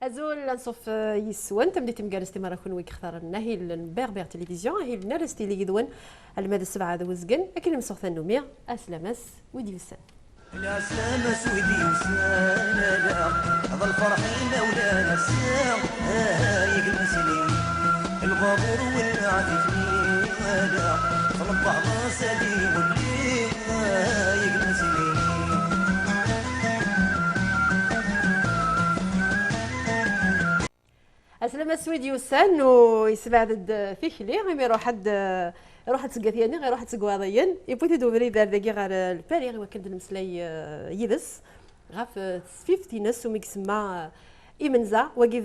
أزول نصف يسوان تمدي تمجالستي مرة كون ويك اختارنا هي البيغ تلفزيون هي النارستي اللي يدون المدى السبعة ذو وزقن أكل مسوخ النومية أسلامس ودي وسان الأسلامس ودي وسان لا هذا الفرحين مولانا السام هايق المسلمين الغابور والعاتفين لا طلب بعض سليم الليل هايق المسلمين أسلام سويدي وسان ويسبعد فيه لي غير يروح تسقاثياني غير يروح تسقواضيا يبغي تدوري دار داكي غير الباري غير وكنت نمسلاي يدس غاف سفيفتي ناس وميكسما إيمنزا وكيف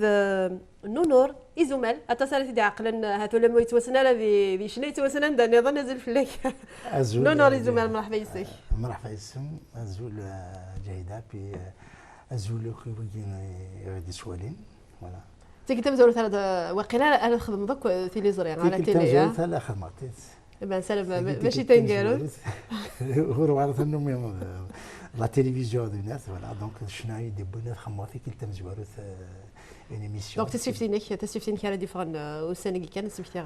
نونور إزومال أتصل سيدي عقلا هاتو لما يتوسنا لا ذي شنو يتوسنا دا نظن نزل فيك نونور إزومال مرحبا يسك مرحبا يسم أزول جيدة بي أزول غادي سوالين فوالا تيك تمزور ثلاث وقيلا أنا خدم ضك في ليزر يعني على تيلي يا ثلاث خدمتي بان سلام ماشي تنقالوا هو عارف انه لا تلفزيون دو الناس فوالا دونك شنو دي بونات خمرتي كي تمزورت اون ايميسيون دونك تسفيتينك على ديفرون وسان كان سمحتي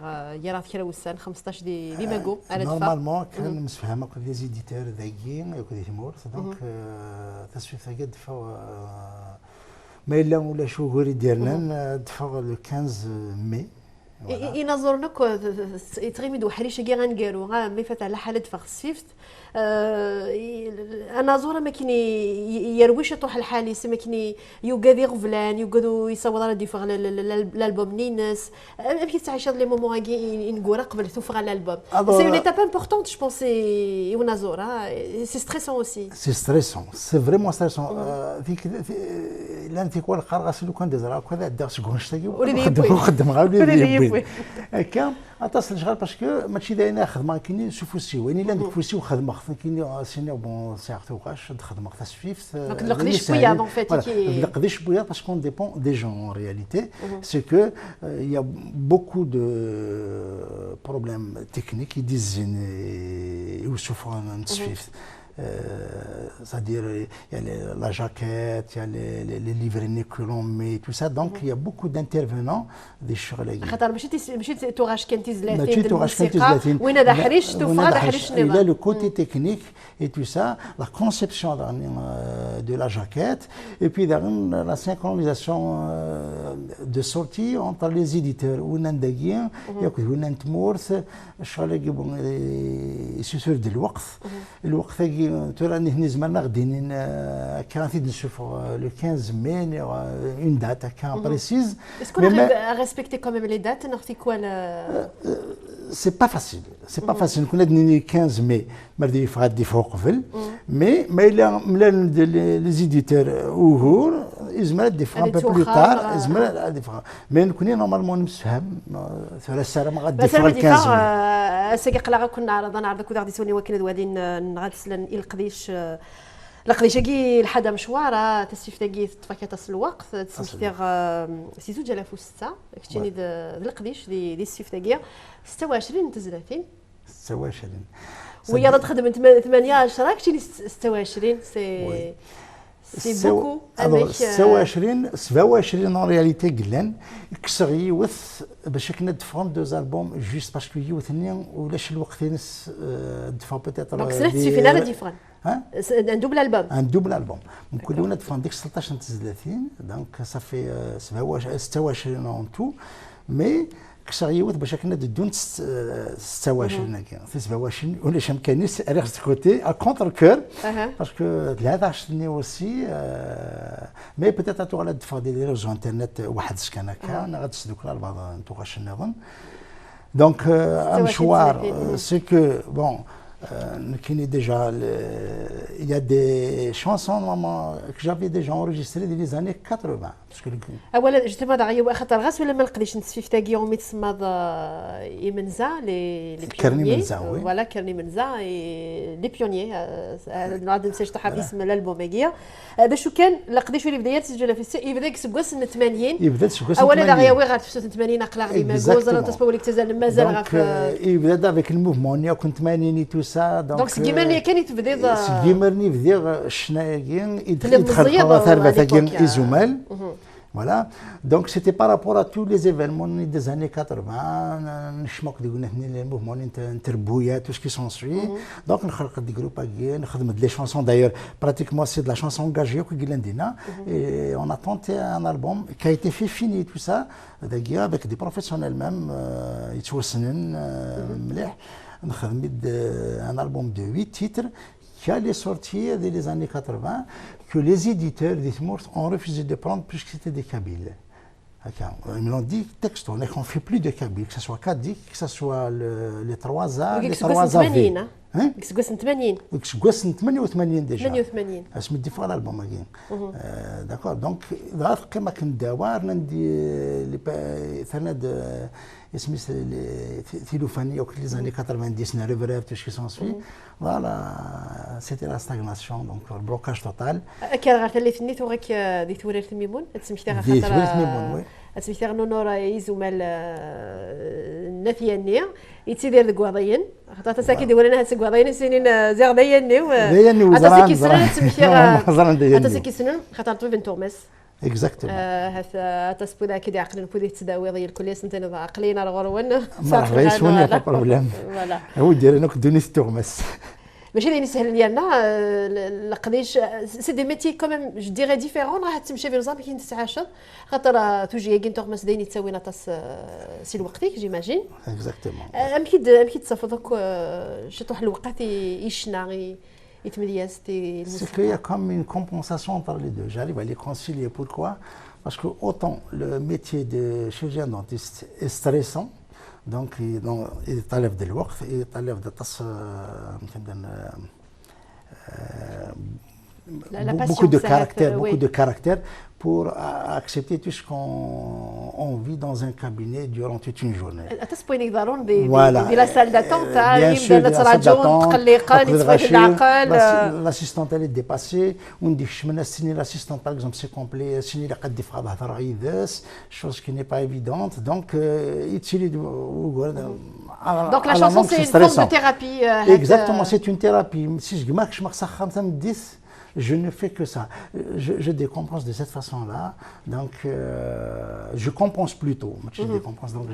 يرات كرا وسان 15 دي ماغو على دفا نورمالمون كان مسفهمه كل دي زيديتور ذاكين يكون تيمور دونك تسفيت كاد ما إلا ولا شهور ديالنا دفع لو 15 مي ينظرنك يتغيمدوا حريشه كي غنقالوا ما فات على حاله دفع السيفت انا زوره ما كاين يرويش طوح الحالي ما كاين يوغادي غفلان يوغادو يصور على ديفغ الالبوم نينس كي تعيش هاد لي مومون كي نقول قبل توفر على الالبوم سي اون ايتاب امبورطونت جو بونس يونا زوره سي ستريسون اوسي سي ستريسون سي فريمون ستريسون فيك لان فيك ولا قرص لو كان دزرا كذا داس كونشتي وخدم غير هكا اتصل شغال باسكو ماشي داينا خدمه كاين نشوفوا سيواني لا نكفوسيو خدمه كاين سيني بون ساعه وقاش خدمه تسفيف دونك نقديش بويا دونك فاتيكي نقديش بويا باسكو اون ديبون دي جون ان رياليتي سي كو يا بوكو دو بروبليم تكنيك يديزين يوصفوا تسفيف c'est-à-dire il y a la jaquette, il y a les livrets que l'on met, tout ça. Donc il y a beaucoup d'intervenants des شغل. خاطر ماشي توغاش كان تزلاتين الموسيقى وين هذا حريش توفى هذا حريش نظام. Il y a le côté technique et tout ça, la conception de la jaquette et puis la synchronisation de sortie entre les éditeurs. وين نداكين ياكل وين نتمورث الشغل يجيبون يسير ديال الوقت ترى هنا زمان غاديين كانت نشوفوا لو 15 مي اون دات كان بريسيز اسكو ريسبكتي كوميم لي دات نختي كوا سي با فاسيل كنا دني 15 مي مردي غادي فوق قبل مي الا لي زيديتور وهور يزمر دي فوا بو بلو طار يزمر دي فوا مي نكوني نورمالمون نفهم ثلاث ساعات ما غادي فوق 15 ساقي قلا كنا عرضنا كود غادي سوني وكنا دوادين نغادسلن القديش لقديش كي الحدا مشواره تسيفتاكي تفكات الوقت تسيفتيغ سي 2006 كنتيني القديش دي السيفتاكي 26 تزلاتين 26 ويا تخدم 18 كنتيني 26 سي بوكو 27 اون رياليتي قلان كسر يوث باش كنا دفعهم دوز البوم جوست باسكو يوثني ولاش الوقت ينس دفع بوتيتر دونك سنه سيفينا لا ديفران ان دوبل البوم ان دوبل البوم كل ونا دفعهم ديك 16 30 دونك صافي 26 اون تو مي كسر يوث باش كنا دون 26 في 27 ولا شام كانيس على كوتي ا كونتر كور باسكو هذا عشتني اوسي مي بيتيت تو على دفع ديال ريزو انترنت واحد سكان هكا انا غتسدوك على بعض نتوغاش نظن دونك مشوار سي كو بون كاين ديجا il y a des chansons que j'avais déjà enregistrées dans les années 80 اولا جيت هذا غير خاطر غاس ولا ما نقدرش نتسفيف تاكي يومي تسمى يمنزا لي كرني منزا فوالا كرني منزا لي بيونيي نعاد نسيت طاح باسم الالبوم هكيا باش كان لقديش في بدايات سجل في يبدا سكواس 80 يبدا سكواس اولا دا غير غير 80 اقلا غير ما غوزا تصبوا لك تزال مازال غاف يبدا دافيك الموفمون يا كنت 80 تو سا دونك سكيمرني كان تبدا سكيمرني بدا الشنايين يدخل ثربه كاين ايزومال Voilà. Donc c'était par rapport à tous les événements des années 80, نشمك ديقولنا les mouvements interbouyat, tout ce qui s'ensuit. Donc نخلق des groupes again, نخدم des chansons d'ailleurs, pratiquement c'est de la chanson engagée que Guilandina. Et on a tenté un album qui a été fait fini tout ça, avec des professionnels même, يتوسنن مليح. نخدم un album de 8 titres qui allait sortir dès les années 80, que les éditeurs des Timours ont refusé de prendre puisque c'était des Kabyles. Ils m'ont dit texto, on ne fait plus de Kabyles, que ce soit Kadi, que ce soit les 3A, les 3AV. كسكوا سنه 80 كسكوا سنه 88 ديجا 88 اسمي دي فوا الالبوم كاين داكور دونك كما كنداور ندي لي ثرناد اسمي ثيلوفاني وكل لي زاني 90 ريفريف تو سكي سونسوي فوالا سيتي لا ستاغناسيون دونك البلوكاج توتال كان غير اللي ثنيت وغاك دي ثورير تميمون تسميتها غير دي ثورير تميمون وي تسميتها نونورا يزومال نثياني يتيدير دكواضيين خاطر ساكي ديور انا هاد كواضيين سنين زغدياني وزران ساكي سنين تسميتها زران ديالي ساكي سنين خاطر طويفن توماس اكزاكتومون هذا تسبودا كي عقلنا بودي تداوي ديال الكليه سنتين عقلينا الغروان مرحبا يسوني با بروبليم فوالا هو دير انا كدوني توماس ماشي اللي سهل ديالنا لقديش سي دي ميتي كوميم جو ديغي ديفيرون راه تمشي في نظام كي تتعاشر خاطر توجي كاين توغماس دايني تساوي ناطاس سي الوقتيك جيماجين اكزاكتومون امكيد تصفدك شطوح الوقت يشنا يتمدياس تي c'est qu'il y a comme une compensation entre les deux. J'arrive à les concilier. Pourquoi? Parce que autant le métier de chirurgien dentiste est stressant, donc il t'enlève de l'ouest, il t'enlève de beaucoup de caractère pour accepter tout ce qu'on vit dans un cabinet durant toute une journée. تسبوينيك ضروري دي لا سال داتونت يبدا نتراجعوا تقلقان يتفاجئ العقل l'assistante elle est dépassée وندي شمنا سيني l'assistante par exemple c'est complet سيني اللي قد يفقد هضره يدس chose qui n'est pas évidente donc يتسيلي donc la chanson c'est une forme de thérapie exactement c'est une thérapie si je ماكش مخسخ 10 je ne fais que ça. Je décompense de cette façon-là. Donc, je compense plutôt. Je décompense. Donc,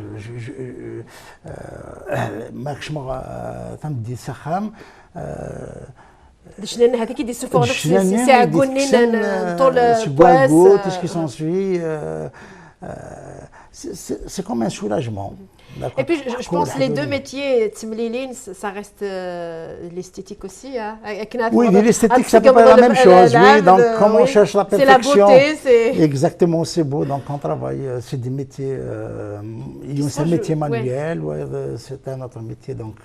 هذيك يدي سفور ساعقونين طول البواس tout ce qui s'ensuit. C'est comme un soulagement. Et puis je pense que les deux métiers, ça reste l'esthétique aussi. Oui, l'esthétique, ça peut pas être la même chose. Oui, donc comme on cherche la perfection. C'est la beauté, c'est... Exactement, c'est beau. Donc on travaille, c'est des métiers, c'est un métier manuel, c'est un autre métier. Donc,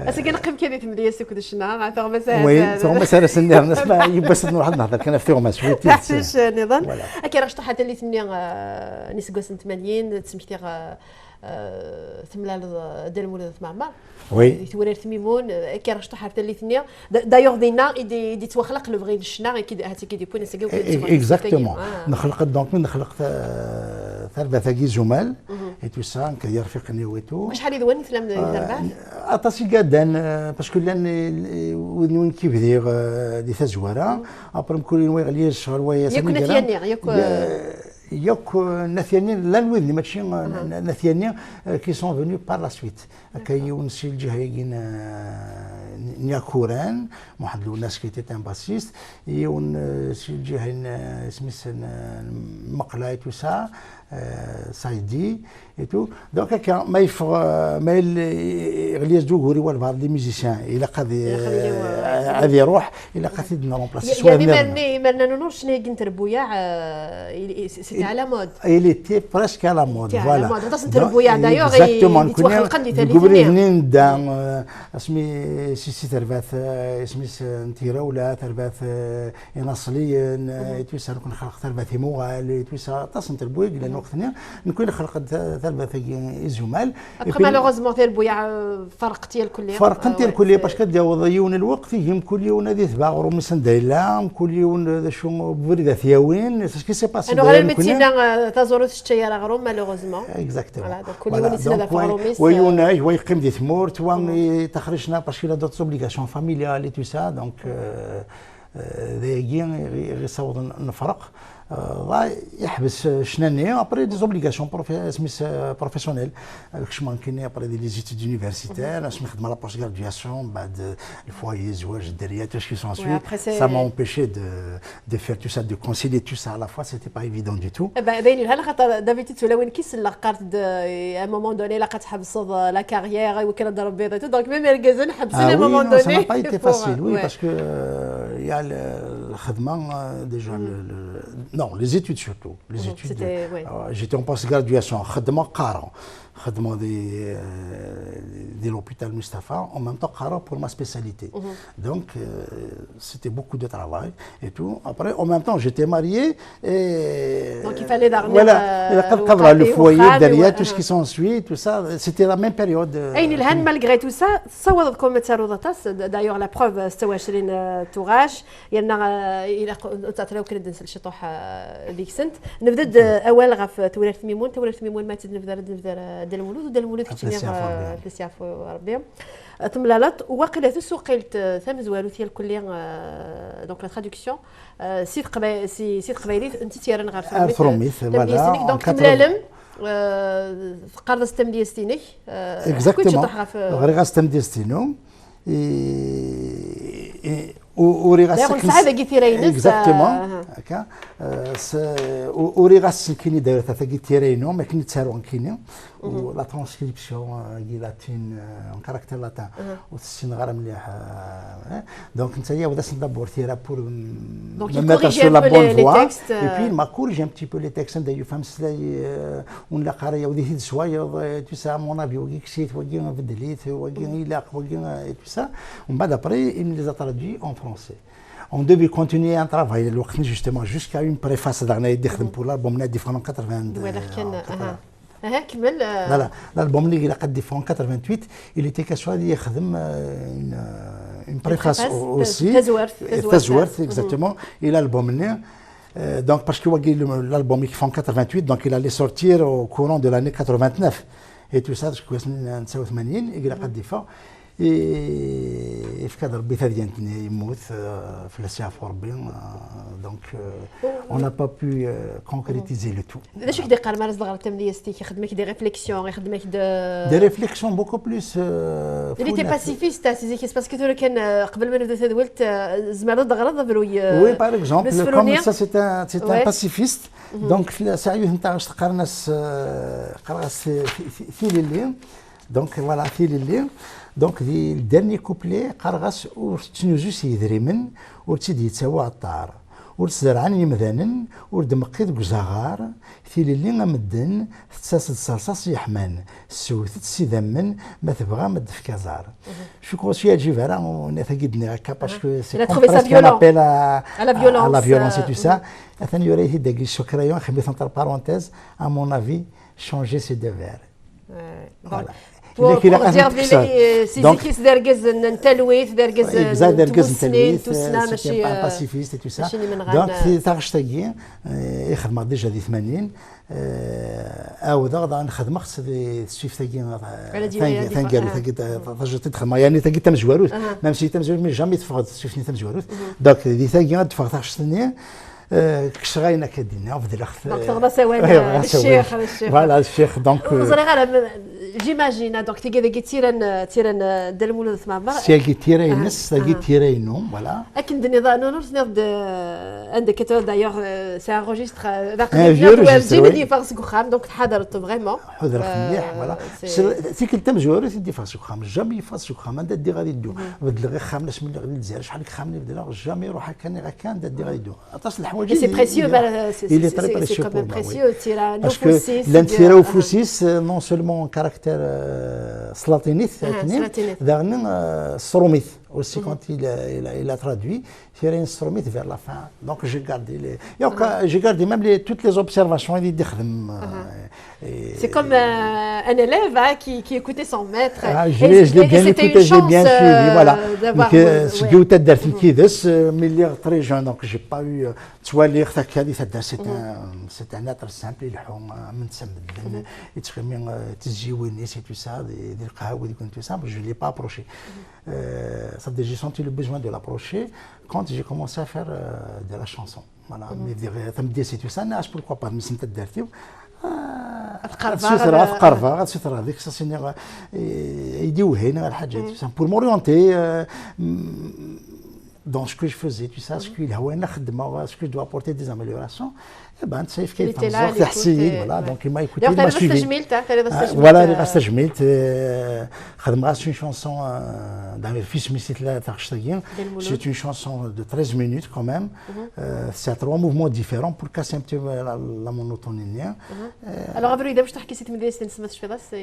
بس كنقيم كذا تمديا سكوت الشنا تغمس وي تغمس انا سنير نسمع يبس نروح نهضر كان في تغمس شويه تحسش نظام اكي راه شطحات اللي ثني نسقوا سنه 80 تسميتي ثملا ديال مولد معمر وي تورير ثميمون كي راه شطحات اللي ثني دايوغ دينا دي توخلق لو فغي الشنا كي هاتي كي دي بوين سكاو اكزاكتومون نخلق دونك نخلق ثلاثه كي زمال اي تو سا كيدير رفيقني ويتو شحال يدوان فلام تربع اطاسي قادان باسكو لان وين كيف دير دي تزواره ابرم كل وين غلي الشهر ويا ياك نثياني ياك نثيانين لا الوذن ماشي نثيانين كي سون فينو بار لا سويت كاين شي الجهه نياكوران واحد الناس كي تي ان باسيست يون شي الجهه سميت مقلاي تو سا سايدي et tout donc ما يفغ ما غليز دوغوري ولا بعض لي ميوزيسيان الى قد هذه يروح الى قد يدنا رومبلاسي يعني ما نور شنو كنت ربويا سيتي على مود il était presque à la mode voilà donc ربويا دايوغ يتوخلقني ثاني منين دام اسمي سي ترباث اسمي نتيرا ولا ترباث ينصليا تويسا نكون خلق ترباث موغال تويسا تصنت البويق لان وقتنا نكون خلق ترباث الزمال مالوغوزمون تاع البويا فرقتي الكليه فرقتي الكليه باش كداو ضيون الوقت يهم كل يوم هذه تباغرو مسنديلا كل يوم شو بريده ثياوين سكي سي باسي انا غير المتينا تزورو الشتايه راه غرو مالوغوزمون اكزاكتومون كل يوم يتسنى فغروميس ويوناي ويقيم دي ثمور توان تخرجنا باش كي دوت اوبليغاسيون فاميليال اي تو سا دونك ذاكي غير يصاوب نفرق يحبس شناني ابري دي زوبليغاسيون سميت بروفيسيونيل كش ممكن ابري دي لي زيتود يونيفرسيتير اش نخدم لا بوست غرادياسيون بعد الفوايي زواج الدريات اش كي سون سوي ça m'a empêché de faire tout ça de concilier tout ça à la fois c'était pas évident du tout باين لها خاطر دافيد وين كيس لقات ا مومون دوني لقات حبص لا كارير وكان ضرب بيض دونك ميم ركزن حبسنا ا مومون دوني ça n'a pas été facile oui parce que il y a الخدمه déjà non, les études surtout. Les études. J'étais en post-graduation. خدمة de l'hôpital Mustapha, en même temps pour ma spécialité. Donc, c'était beaucoup de travail et tout. Après, en même temps, j'étais marié et... Donc, il fallait dormir le foyer, derrière, tout ce qui s'ensuit, tout ça. C'était la même période. Et malgré tout ça, صوّدتكم تسارودتاس d'ailleurs la preuve 26 توغاش إلى تعطيو كنا نسال شي طوح ديك سنت نبدا أول غف تولات ميمون ماتت نبدا ديال المولود وديال المولود كتشني في السياف ربي ثم لالات واقيلا تسوقيلت ثم زوالو ديال الكليه دونك لا ترادكسيون سيت قبايلي انت تيران غير فروميث فوالا دونك تملالم قرص تم ديستيني اكزاكتومون غير غاس تم ديستينو وريغاس صعيبه كيتيرينس اكزاكتومون هكا وريغاس كيني داير تاع كيتيرينو ما كاين تسارون كيني ولا ترانسكريبسيون كي لاتين اون كاركتير لاتان وتسين غير مليح دونك نتايا ودا ندبر تيرا بور mettre sur la bonne voie et puis ma corrige un petit peu les textes d'ailleurs فهم سلاي ولا قرايه ودي هيد شويه تو سا مون افي وكي كسيت وكي بدليت وكي يلاق وكي تو سا ومن بعد après il les a traduits en français. On devait continuer un travail justement jusqu'à une préface d'Arnaud Dikhdem pour l'album Nadi en 80. كمل لا الالبوم اللي قد في 88 اللي تي كسوا يخدم une préface aussi تزورث exactement et l'album né donc parce que l'album qui fait en 88 donc il allait sortir au courant de l'année 89 et tout ça كويس 89 اللي قد يفا يفكر ربي ثاني يموت في السياف ربي دونك on n'a pas pu concrétiser le tout. اش كدير قال مارس صغار تمليستي كيخدمك دي ريفليكسيون يخدمك دي ريفليكسيون بوكو بلوس اللي تي باسيفيست سي كيس باسكو تو كان قبل ما نبدا تدولت زعما دغرض بروي وي باغ اكزومبل كوم سا سي ان باسيفيست دونك في الساعه نتاع قرناس قرناس في الليل دونك فوالا في الليل دونك دي الدرني كوبلي قرغس ورتنوزو سيدريمن ورتيدي يتسوى الطار ورتزرعن يمذانن وردمقيد كزغار في اللي غمدن تساسد صلصاص يحمان سوثت سيدمن ما تبغى ما تدفك زار شو كو شي يجي فيرا ونثقدني هكا باسكو سي كون ابيل على لا فيولونس تو سا ثاني يوري هداك الشكريون خميت انتر بارونتيز ا مون افي شونجي سي دو فير pour dire سي كيس دركز التلويث دركز توسنا ماشي باسيفيست تو سا دونك في تاغشتاكي يخدم ديجا دي 80 او ضغط نخدم خص الشيف تاكي ثاني تاكي تخدم يعني تاكي تم جواروت ميم سي تم جواروت مي جامي تفقد شفتني تم جواروت دونك دي تاكي تفقد تاغشتني كشغاينا كدينا في الاخ دونك تغدا سواد الشيخ فوالا الشيخ دونك جيماجين دونك تيجي تيران ديال المولود ثمامر سي تيرينس تيرينو فوالا اكن دني نورس نرد عندك كتو دايوغ سي ان روجيستر جيبني فارسكو خام دونك تحضرت فريمون حضر مليح فوالا سيكل تم جوارو تدي فارسكو خام جامي فارسكو خام انت دي غادي دو بدل غير خامناش من غادي تزير شحال خامني بدل جامي روح هكا كان دي غادي دو اتصل الحوايج سي بريسيو سي كوم بريسيو تيرا نو فوسيس لانتيرا وفوسيس نون سولمون كاركتير سلاطينيث داغن ستروميث aussi quand il a traduit Thierry Stromith vers la fin donc j'ai gardé même toutes les observations il dit c'est comme un élève qui écoutait son maître je l'ai bien écouté j'ai bien suivi voilà ce qui était درت كيدس ملي très jeune donc j'ai pas eu توالي اختك هذه c'est un être simple يلحو من تسمد يتخمي تزيوني سي تو سا يدير قهوه ويكون tout ça, je l'ai pas approché. C'est-à-dire j'ai senti le besoin de l'approcher quand j'ai commencé à faire de la chanson. Voilà, mais dire تمدي سي tout ça, ناش pourquoi pas ملي انت درتي تقربها تقربها غتسيطر هذيك ساسيني يديو هنا الحاجات pour m'orienter dans ce que je faisais, tu sais, ce qu'il y a, ce que je dois apporter des améliorations, et ben, tu sais, il était là, voilà, donc il m'a écouté, il m'a suivi. Voilà, il reste Jmilt, c'est une chanson dans le fils Missitla Tarchtaguin, c'est une chanson de 13 minutes quand même, c'est à 3 mouvements différents pour casser un petit peu la monotonie. Alors, avant de تحكي سيت مدري سنسمع شي فضاس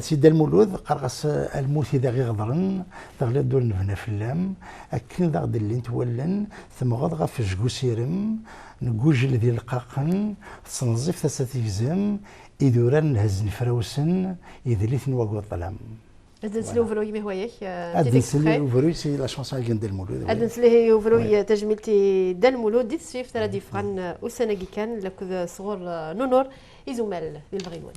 سيد المولود قرص الموت إذا غير غضرن تغلب دول نفنا في اللام أكل ذا غد اللي نتولن ثم غضغة في جقو سيرم نقوج ذي القاقن صنزف تساتيزم إذوران الهزن فروسن إذليث نواقو الظلام أدنسلو فروي ما هوايك أدنسلو فروي سي لا شونسون اللي ديال المولود أدنسلو فروي تجميلتي دال المولود ديت سيف ترى ديفران وسناكي كان لك صغور نونور إزومال بالبغيوان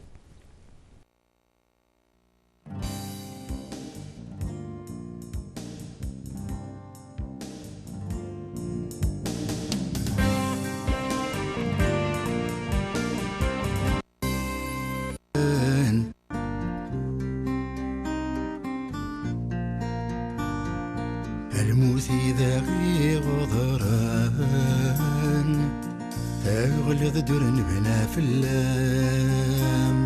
الموت إذا غير غضران تغلظ درن بنا في اللام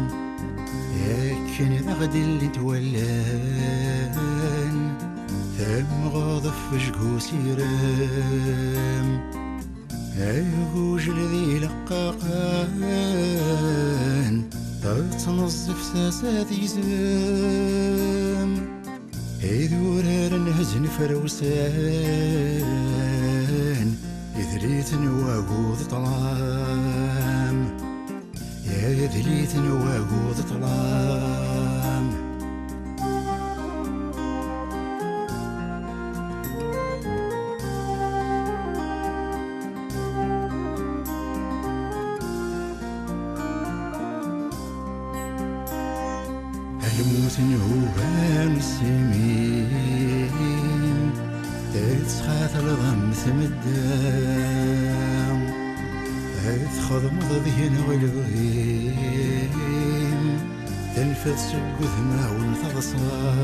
يكن إذا غد اللي تولان ثم غاضف جقو سيرام أيهوج الذي لقاقان تتنظف ساساتي زام إذورار نهزن فروسان إذريت نواقوض طلام يا إذريت نواقوض طلام الموت نهوبان السمين تتخاث الضم ثمدام تخض مضضين غلوين تنفذ سقوث ما ونتغصام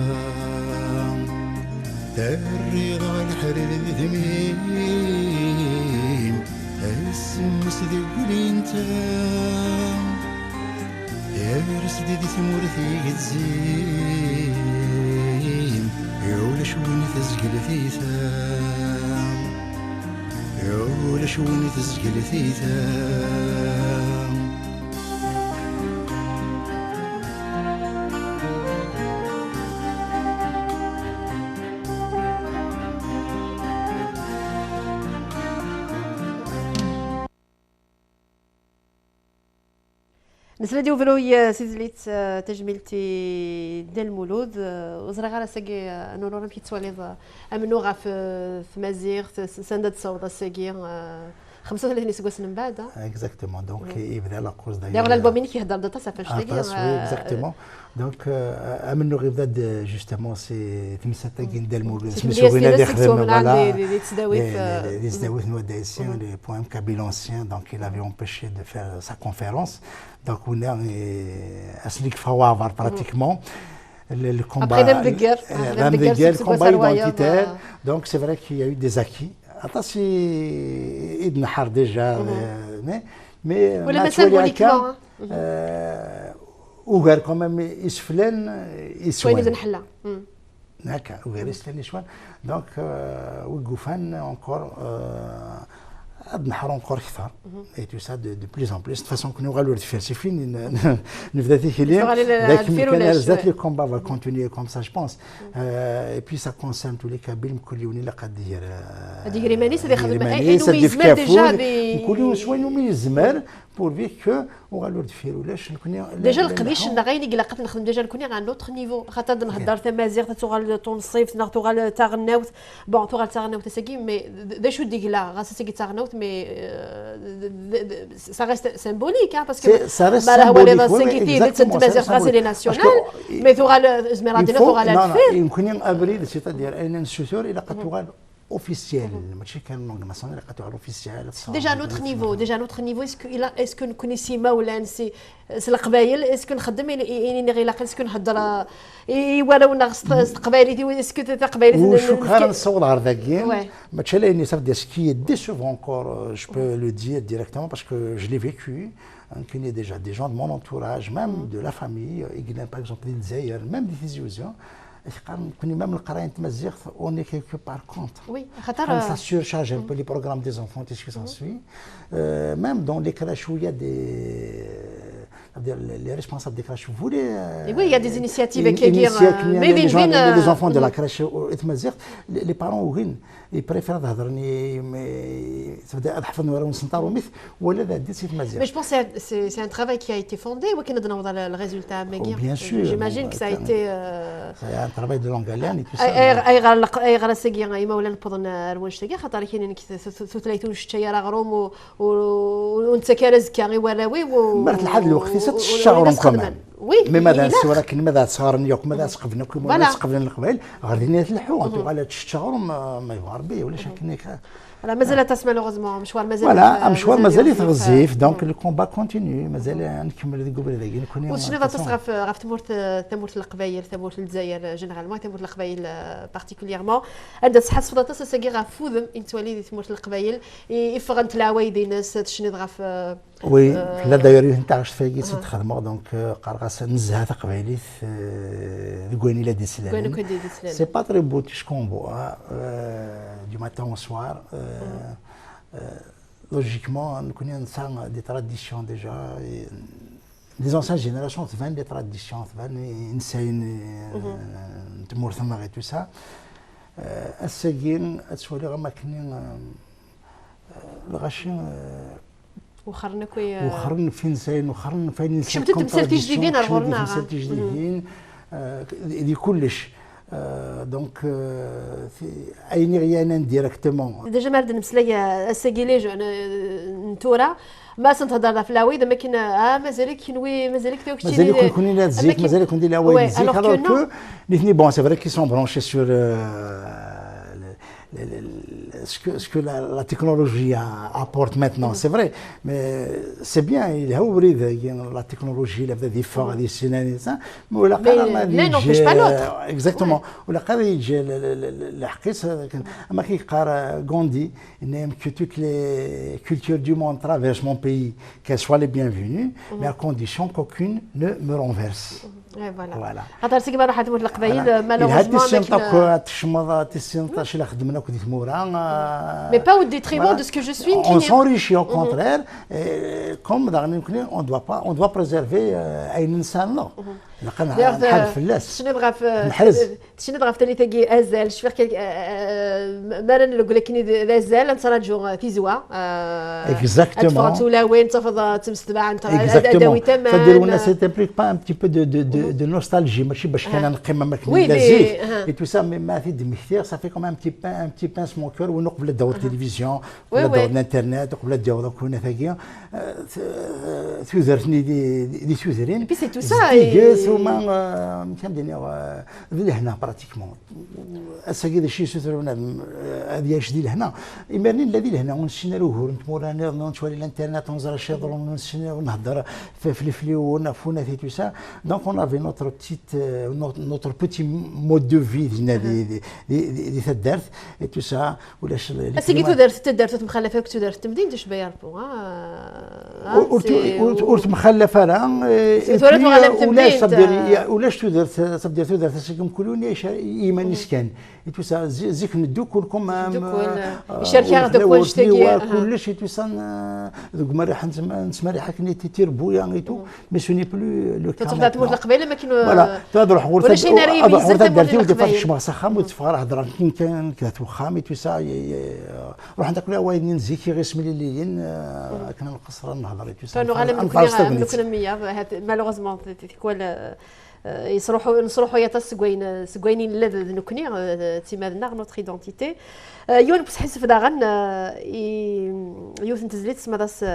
تريض الحرير ذي ثمين السمس ذي قلين تام يا رسدي دي ثمورتي قتزين يولا شوني تسجل ثيثام يولا شوني تسجل ثيثام نسلا ديو فروي سيزليت تجميلتي ديال المولود وزرا غير ساكي نورو راه كيتسواليض امنوغا في مازيغ سندد صودا ساكي 35 سكوس من بعد اكزاكتومون دونك يبدا لا كوز دايوغ الالبوم اللي كيهضر داتا صافاش داكي اكزاكتومون دونك امنو غير بدا جوستومون سي تمسا تاكين ديال المولود سميتو غينا دي خدمه فوالا لي تداويت نو دايسيون لي بويم كابيلونسيان دونك il avait empêché de faire sa conférence donc on a اسليك فوافر براتيكمون le combat le combat identitaire donc c'est vrai qu'il y a eu des acquis attention il نحر déjà mais ولا سيمبوليكمون وغير كومام يسفلان يسوان شويه نحلا هكا وغير يسفلان يسوان دونك وقفان اونكور نحر اونكور اكثر اي تو سا دو بليز ان بليس فاسون كنا غالو ديفيرسيفي نبدا تيكلي كان زاد لي كومبا فا كونتينيي كوم سا جو بونس اي بي سا كونسيرن تو لي كابيل مكليوني لا قدير هذيك ريمانيس اللي خدم انه يزمر ديجا نكونوا شويه من الزمان بور فيك كو وغالو دفيرو لاش نكون ديجا القديش نغاين قلقت نخدم ديجا نكون عن لوتر نيفو خاطر نهضر تمازيغ تغال تونصيف تغال تاغناوت بون تغال تاغناوت تساكي مي دا شو ديكلا غاس تساكي تاغناوت مي سا ريست سيمبوليك باسكو ما راه ولا ساكيتي تمازيغ غاس لي ناسيونال مي تغال زميراتنا تغال الفير يمكن ابريد سيتادير ان السوسور الى قد تغال اوفيسيال ماشي كان لونغ ماسون اللي قطعوا الاوفيسيال ديجا نوتر نيفو اسكو نكوني سيما ولا نسي القبايل اسكو نخدم يعني غير لاقي اسكو نهضر ولو ناقص قبايلي اسكو قبايلي وشكرا نصور عرضاكين ما تشاليني صاف دي سكي ديسوف انكور جو بو لو دير ديريكتومون باسكو جو لي فيكو qu'il y ait déjà des gens de mon entourage, même de la famille, par exemple des Zaïre, même des Tizi-Ouzou, كنا même القرايه تمزيغ on est quelque part contre. Oui, خاطر ça surcharge un peu les programmes des enfants tout ce qui s'ensuit. Même dans les crèches où il y a les responsables des crèches voulaient oui, il y a des initiatives qui dire les enfants de la crèche تمزيغ les parents وين ils préfèrent تهضرني تبدا احفظ ونسنطروا مثل ولا دير سي تمزيغ. Mais je pense que c'est un travail qui a été fondé ou كنا نوض le résultat Meguir. Bien sûr. J'imagine que ça a été c'est un travail de longue haleine et tout ça. اي غير ساقي اي مولا نبضن روانش تاقي خاطر كاينين ثلاثون شتايا راه غروم وانت كارز كاغي وراوي مرت لحد الوقت الشهر كمان وي مي ماذا ولكن ماذا صارن يوك ماذا سقفنا كل ماذا سقفنا القبائل غادي نتلحوا انتو على الشهر ما يغار به ولا شكل راه مازال تسمى لوغوزمون مشوار مازال فوالا مشوار مازال يتغزيف دونك لو كومبا كونتينيو مازال نكمل قبل هذاك نكون وشنو تصغى في ثمورة القبايل ثمورة الجزائر جينيرالمون ثمورة القبايل بارتيكوليرمون عندها تحس فضا تساكي غا فوذم انت وليدي ثمورة القبايل يفغنت العوايد ناس تشني غا في وي لا داير نتاع فايكي تخدموا دونك قرقاس نزها قبايلي كويني لا دي سلالم سي با تري بو تشكومبو du matin au soir. Logiquement, nous connaissons des traditions déjà. Les anciennes générations, des traditions, et tout ça. السجين أتسولي غما كنين الغشين وخرن فين زين وخرن فين شفت تمثال جديدين الغرنا تمثال جديدين دي كلش دونك اين غيانا ديريكتومون ديجا مارد نمسلاي الساكيلي نتورا ما سنتهضر في العوايد ما كاين مازالك كنوي مازالك توك شي مازالك كوني لا تزيك مازالك كندير العوايد تزيك alors que les bon c'est vrai qu'ils sont branchés sur ce que la technologie apporte maintenant, c'est vrai, mais c'est bien, il y a la technologie, il y a des efforts, des scénarios, mais l'un n'empêche pas l'autre. Exactement. Gandhi, il aime que toutes les cultures du monde traversent mon pays, qu'elles soient les bienvenues, mais à condition qu'aucune ne me renverse. فوالا خاطر سيكي راح تموت القبايل مالوغوزمون شي خدمنا كنت ثمورا مي با او ديتريمون دو سكو جو سوي on s'enrichit au contraire comme on doit préserver اي انسان لا نحل فلاس شنو بغا شنو بغا فتلي تاكي ازال شفير مالا نقول لك ازال نتراجعوا في زوا اكزاكتومون ولا وين تفضل تمستبع انت ادوي تمام فديروا لنا سي تبريك با ان بتي بو دو نوستالجي ماشي باش كان نقيم ماك لازيف اي تو سا مي ما في دمختير صافي كوم ان بتي بانس مون كور ونقبل دور التلفزيون ولا دور الانترنت وقبل دور كنا ثاقيه ثوزرتني دي ثوزرين بي سي تو سا ثم كندير لهنا براتيكمون الساكي داكشي سوترونا هذه جديد لهنا ايماني الذي لهنا ونشينا له نتمورانا نشوالي الانترنت ونزرا شي ضرب ونشينا ونهضر في فلفلي ونفونا في تو سا دونك اون افي نوتر بوتي مود دو في دي تدارت اي تو سا ولاش الساكي تدارت مخلفه كنت دارت تمدين باش باير بو ورت مخلفه راه ولاش تبدير تودر تسكم كلون ايمان سكان يتوسا زيك ندو كلكم يشارك هذا كلش تاكي كلش يتوسا دوك مريح نسمع ريحه كني تيربو يعني تو مي سوني بلو لو كان تطلع تموت القبيله ما كاين فوالا تهضر حقور ولا شي ناري بزاف درتي ودي فاش ما سخام وتفار هضر كان كات وخام يتوسا روح عندك لا وين زيكي غير سمي ليين كنا القصر نهضر يتوسا كانوا غالبا كنا 100 مالوغوزمون تيكوال نصروحوا يا سكوينين لذ نكني تيمادنا نوتر ايدونتيتي يون بس حسف داغن يوث نتزليت سما داس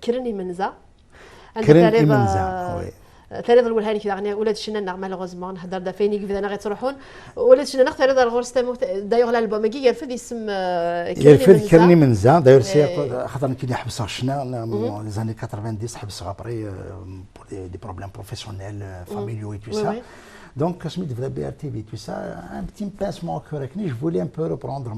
كرني منزا كرني منزا ثالث الولهاني كذا غني ولاد الشنان مالوغوزمون نهضر دا فيني كيف انا غيتروحون ولاد الشنان ثالث الغرس دايوغ الالبوم كي يرفد اسم كرني منزا داير سي خاطر كي نحبس الشنا لي زاني 90 حبس غابري دي بروبليم بروفيسيونيل فاميليو اي تو سا Donc, je me dis, BRTV, tout ça, un petit pincement au cœur, je voulais un peu reprendre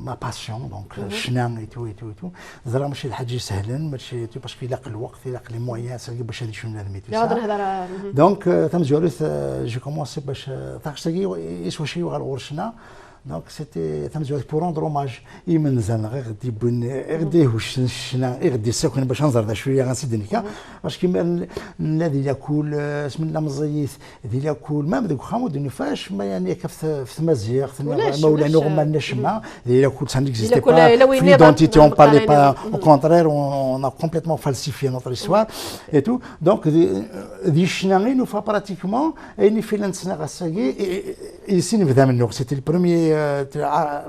ma passion, donc, chenam et tout, et tout, et tout. زرا ماشي الحاجة سهلا ماشي parce qu'il a le وقت il a les moyens ça باش هذه شنو نرمي tout ça. Donc, ثم جورث j'ai commencé باش تاخشتي يسوى شي غير ورشنا. Donc c'était pour rendre hommage يمن زان غادي بن غادي وش شنا غادي ساكن باش نزر دا شويه غنسدنيكا باش كيما الذي ياكل اسم الله مزيت اللي ياكل ما بدك خامود نفاش ما يعني كف في مزيغ مولانا غما النشمه اللي ياكل ça n'existait pas l'identité on parlait pas au contraire on a complètement falsifié notre histoire et tout donc دي شنا nous fa pratiquement et في لنسنا غساكي ici نبدا منه c'était le premier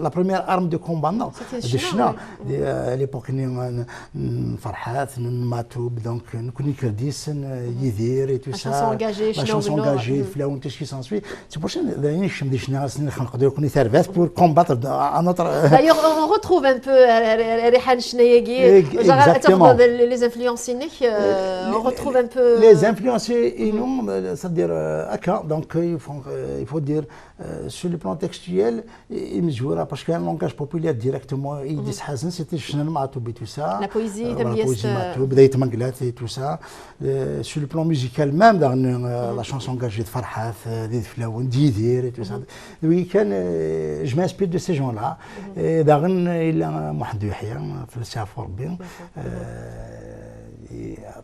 la première arme de combat non de chena à l'époque فرحات ماتوب donc نكوني كرديس يدير et tout ça la chanson engagée فلاون tout ce qui s'ensuit c'est pour ça دايرين شم دي شنا نقدروا نكوني ثربات pour combattre à notre d'ailleurs on retrouve un peu ريحان شناياكي تاخذ les influences on retrouve un peu les influences et non c'est-à-dire aka donc il faut dire sur le plan textuel مزوره باسكو ان لونغاج بوبولير ديريكتومون يديس حسن سيتي شنو معطوب تو سا لا بويزي تبيست بدايه مقلات تو سا سو لو بلان ميوزيكال مام لا شانسون انجاجي فرحات دي فلاون ديدير تو سا وي كان جو مانسبير دو سي جون لا داغن الى محمد يحيى في السافور بين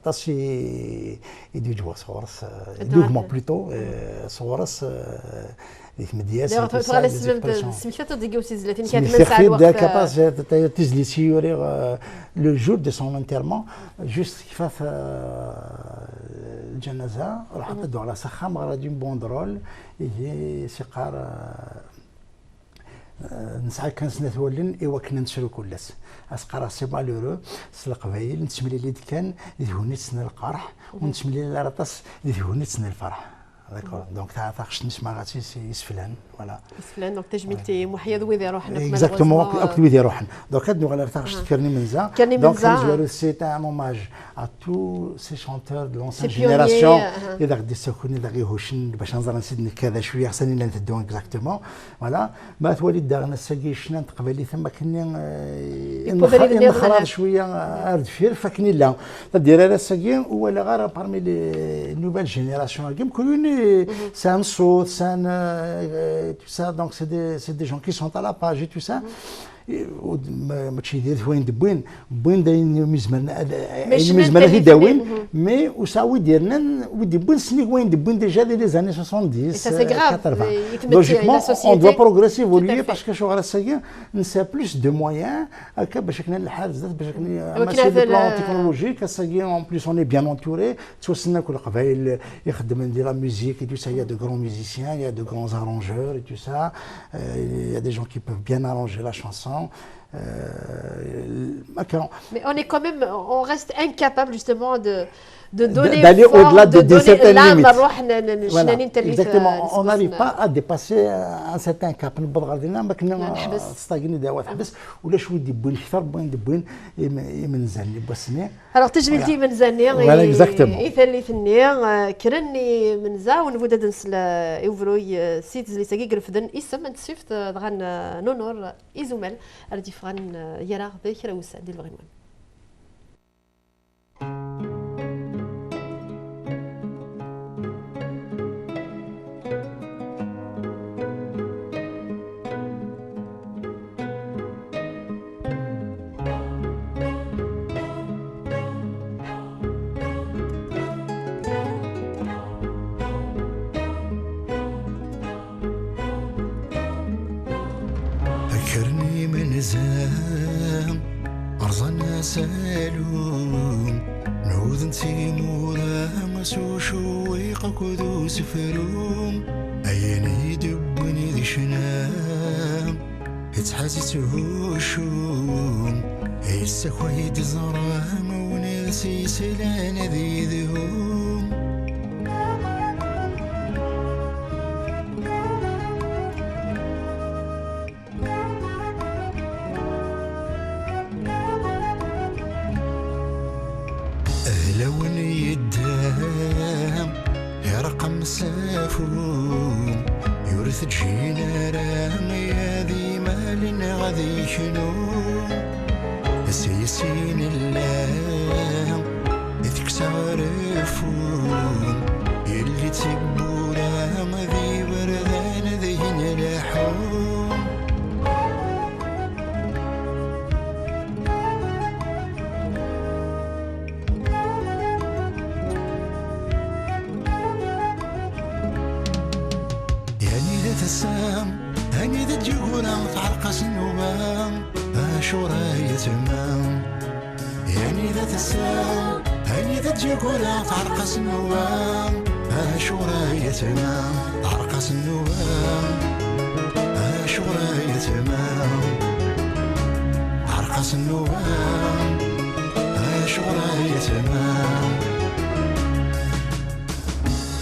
طاسي يدي جوا صورس دوغمون بلوتو صورس ديك مدياس تغالي سميتها تديكو سيزلاتين كانت من ساعه الوقت كاباس تزلي سيوري لو جور دو سون انترمون جوست كيفاش الجنازه راح تدو على سخام غادي بوندرول يجي سيقار نسعى كان سنة ولن إيوا كنا نشرو كلس أسقار سي مالورو القبايل نتشملي اللي كان يدهوني سنة القرح ونتشملي لارطاس يدهوني سنة الفرح داكور دونك تاعش نسمع غاتي يسفلان فوالا يسفلان دونك تجميلتي محيد ويدي روحنا اكزاكتومون وقت ويدي روحنا دونك هاد نغلا تاعش كرني منزا دونك جوالو سي ان hommage à tous ces chanteurs de l'ancienne génération اذا غدي سكوني داغي هوشن باش نزر نسيد كذا شويه خصني نتدون اكزاكتومون فوالا ما تولد داغنا ساكي شنا تقبلي ثم كني نخرج شويه ارد فير فكني لا تدير انا ساكي ولا غير بارمي لي نوفيل جينيراسيون كيم كلوني c'est un saut, c'est un tout ça donc c'est des gens qui sont à la page et tout ça ماشي ديال وين دبوين داين مزمرنا في داوين مي وساوي ديرنا ودي بوين سني وين دبوين ديجا لي زاني 70 لوجيكمون اون دو بروغريسي ايفولوي باسكو شغل ساكي نسا بلوس دو مويان هكا باش كنا الحال بزاف باش كنا ماشي دو بلان تكنولوجيك ساكي اون بلوس اون اي بيان اونتوري توصلنا كل قبايل يخدم دي لا ميوزيك اي تو سا يا دو غران ميوزيسيان يا دو غران arrangeurs et tout ça il y a des gens qui peuvent bien arranger la chanson mais on est quand même, on reste incapable justement de donner d'aller au-delà de certaines limites. Voilà, exactement, on n'arrive pas à dépasser un certain cap. نبض غادينا ما كنا صايقين داوا تحبس ولا شويه دبوين اكثر بوين دبوين يمنزاني بسني. Alors تجملتي منزاني يثلي ثني كرني منزا ونبدا نسل يوفروي سيت اللي ساقي قرفدن اسم انت شفت دغان نونور ايزومال ردي فغان يرا ذكر وسع ديال الغنوان سالون نوذن تيمورا مسوشويق كدو سفروم أيني دبني ذي شنام اتحازي تهوشوم السخويد زرام ونسي سلان ذي ذهوم أهلون يدام يا رقم سافون يورث جينا رامي هذي مال غادي شنو سيسين الله ذيك تعرفون يلي تبورا ذي بردان ذهن لحوم يعني ذا تسام هاني ذا تجونا تعرقص النوام شورايا تمام يعني ذا تسام هاني ذا تجونا تعرقص النوام شورايا تمام تعرقص النوام شورايا تمام تعرقص النوام شورايا تمام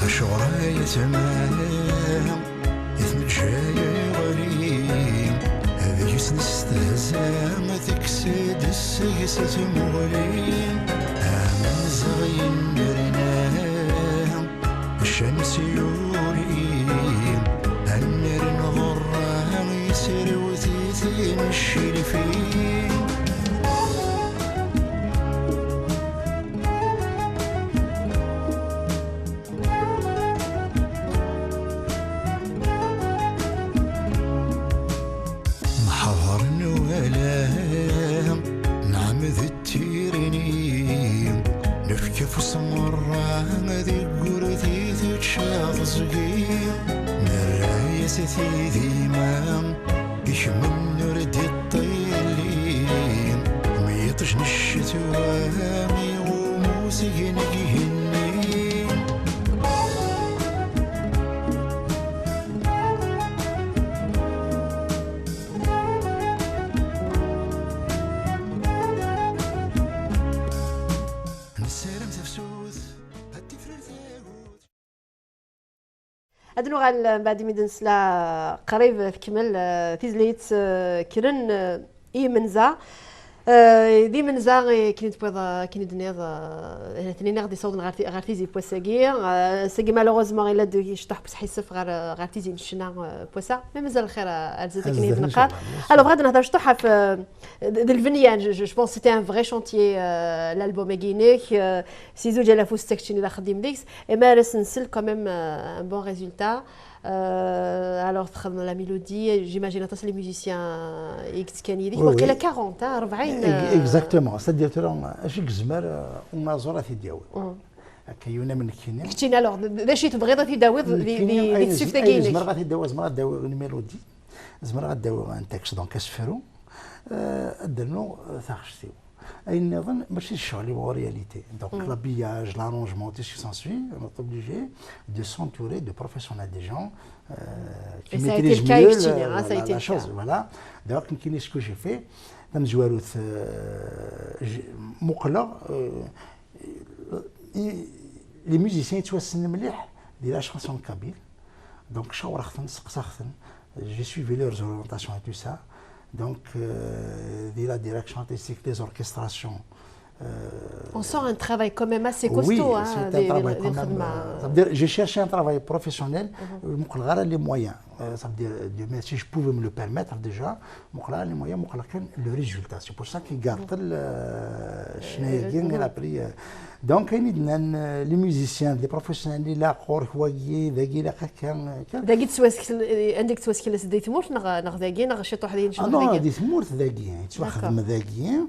شورايا تمام إثم جاي غريب هذا يستهزأ ما تكسد السيسة مغرين آمن زغين درناهم الشمس يوريم النار نظرهم يسر وتيتين الشرفين كيف سمرة ذي قرثي تتشاف صغير مرايا ستي مام يشمن نرد الطيلين ميطش الشتوامي وموسيقى نجيهنين هاد نوع بعد ميدن سلا قريب في كمل في زليت كرن منزا دي منزا كنت بيضا كنت نيض اثنين غادي يصوض غير تيزي بوساكي ساكي مالوغوزمون الا دو يشطح بصح يسف غير تيزي مشينا بوسا مي مازال الخير الزاد كني نقار الوغ غادي نهضر شطوحه في الفنيان جو بونس سيتي ان فري شونتيي الالبوم اكينيك سي زوج على فوستك لا خديم ديكس اي مارس نسل كوميم ان بون ريزولتا alors la mélodie j'imagine que les musiciens كان وقيل 40 40 اكزاكتومون c'est-à-dire اش كزمر ونازوره في دياول كيونا من كينيا كنتينا الوغ داش تبغي في داوود اللي تشوف داكينك زمر غادي داو زمر غاداو الميلودي زمر غاداو ان تكست دونك اسفرو درنو ثاخشتيو اي نظن ماشي الشغل هو رياليتي دونك l'habillage l'arrangement tout ce qui s'ensuit on est obligé de s'entourer de professionnels des gens qui maîtrisent mieux la chose voilà donc كاين ce que j'ai fait نمزوروث مقله les musiciens يتوسن مليح ديال لا شانسون كابيل دونك شاورختن سقسختن j'ai suivi leurs orientations et tout ça donc de la direction artistique des orchestrations. On sent un travail quand même assez costaud. Oui, c'est un travail quand même. Ça veut dire, j'ai cherché un travail professionnel, les moyens. Ça veut dire, si je pouvais me le permettre déjà, les moyens, le résultat. C'est pour ça qu'il garde le Schneegin, il a pris. Donc, les musiciens, les professionnels, les accords, les داكي عندك تواسكي سديت مورت نغ داكي نغ شي طوح ديال نو دي ثمورت ذاكي تواخذ ذاكي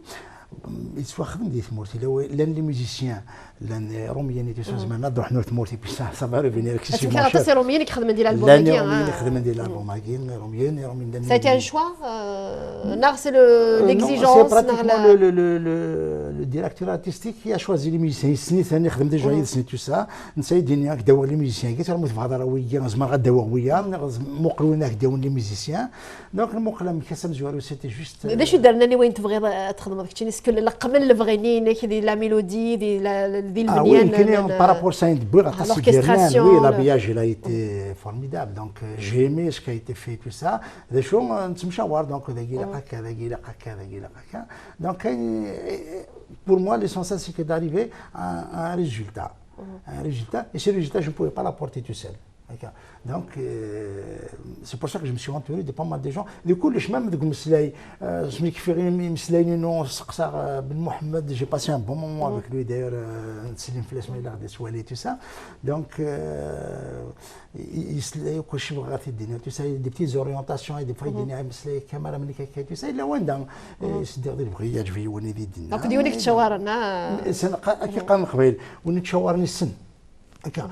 يتسوا خدم دي ثمورتي لان لي ميوزيسيان لان روميين تيسوا زعما نروح نور ثمورتي باش صافا ريفيني لك شي كان تسي روميين خدم ديال الالبوم لان روميين خدم ديال الالبوم روميين Ça a été un choix non, c'est l'exigence c'est pratiquement le directeur artistique qui a choisi les musiciens السنين ثاني خدم ديجا يسني تو سا نسايد دينيا كداو لي ميوزيسيان كي ترمو في هضره ويا زعما غداو ويا مقلونا كداو لي ميوزيسيان دونك المقلم كاسم زوارو سيتي جوست داش درنا اللي وين تبغي تخدم داكشي نسكو لقمن اللي بغيني ديال لا ميلودي ديال البنيان كاين بارابور سايند بوغ تاع السيريان وي لابياج لا ايتي فورميدابل دونك جي ايمي اش كا ايتي في تو سا هذا شو نتمشاور دونك داكي هكا داكي هكا دونك كاين pour moi l'essentiel c'est que d'arriver à un résultat et ce résultat je ne pouvais pas l'apporter tout seul. Donc c'est pour ça que je me suis entouré de pas mal de gens. Du coup, le chemin de Goumsley, je me suis fait Msley non Saksa Ben Mohamed, j'ai passé un bon moment avec lui d'ailleurs, Selim Flesmela de Souali tout ça. Donc il se l'a eu chez Bogati Dina, tu sais des petites orientations et des fois il dit Msley Kamara Melika tu sais là où dans c'est dire des brillage في وني دي Dina. Donc ديونك تشاورنا سنة كي قام قبيل ونتشاورني السن. هكا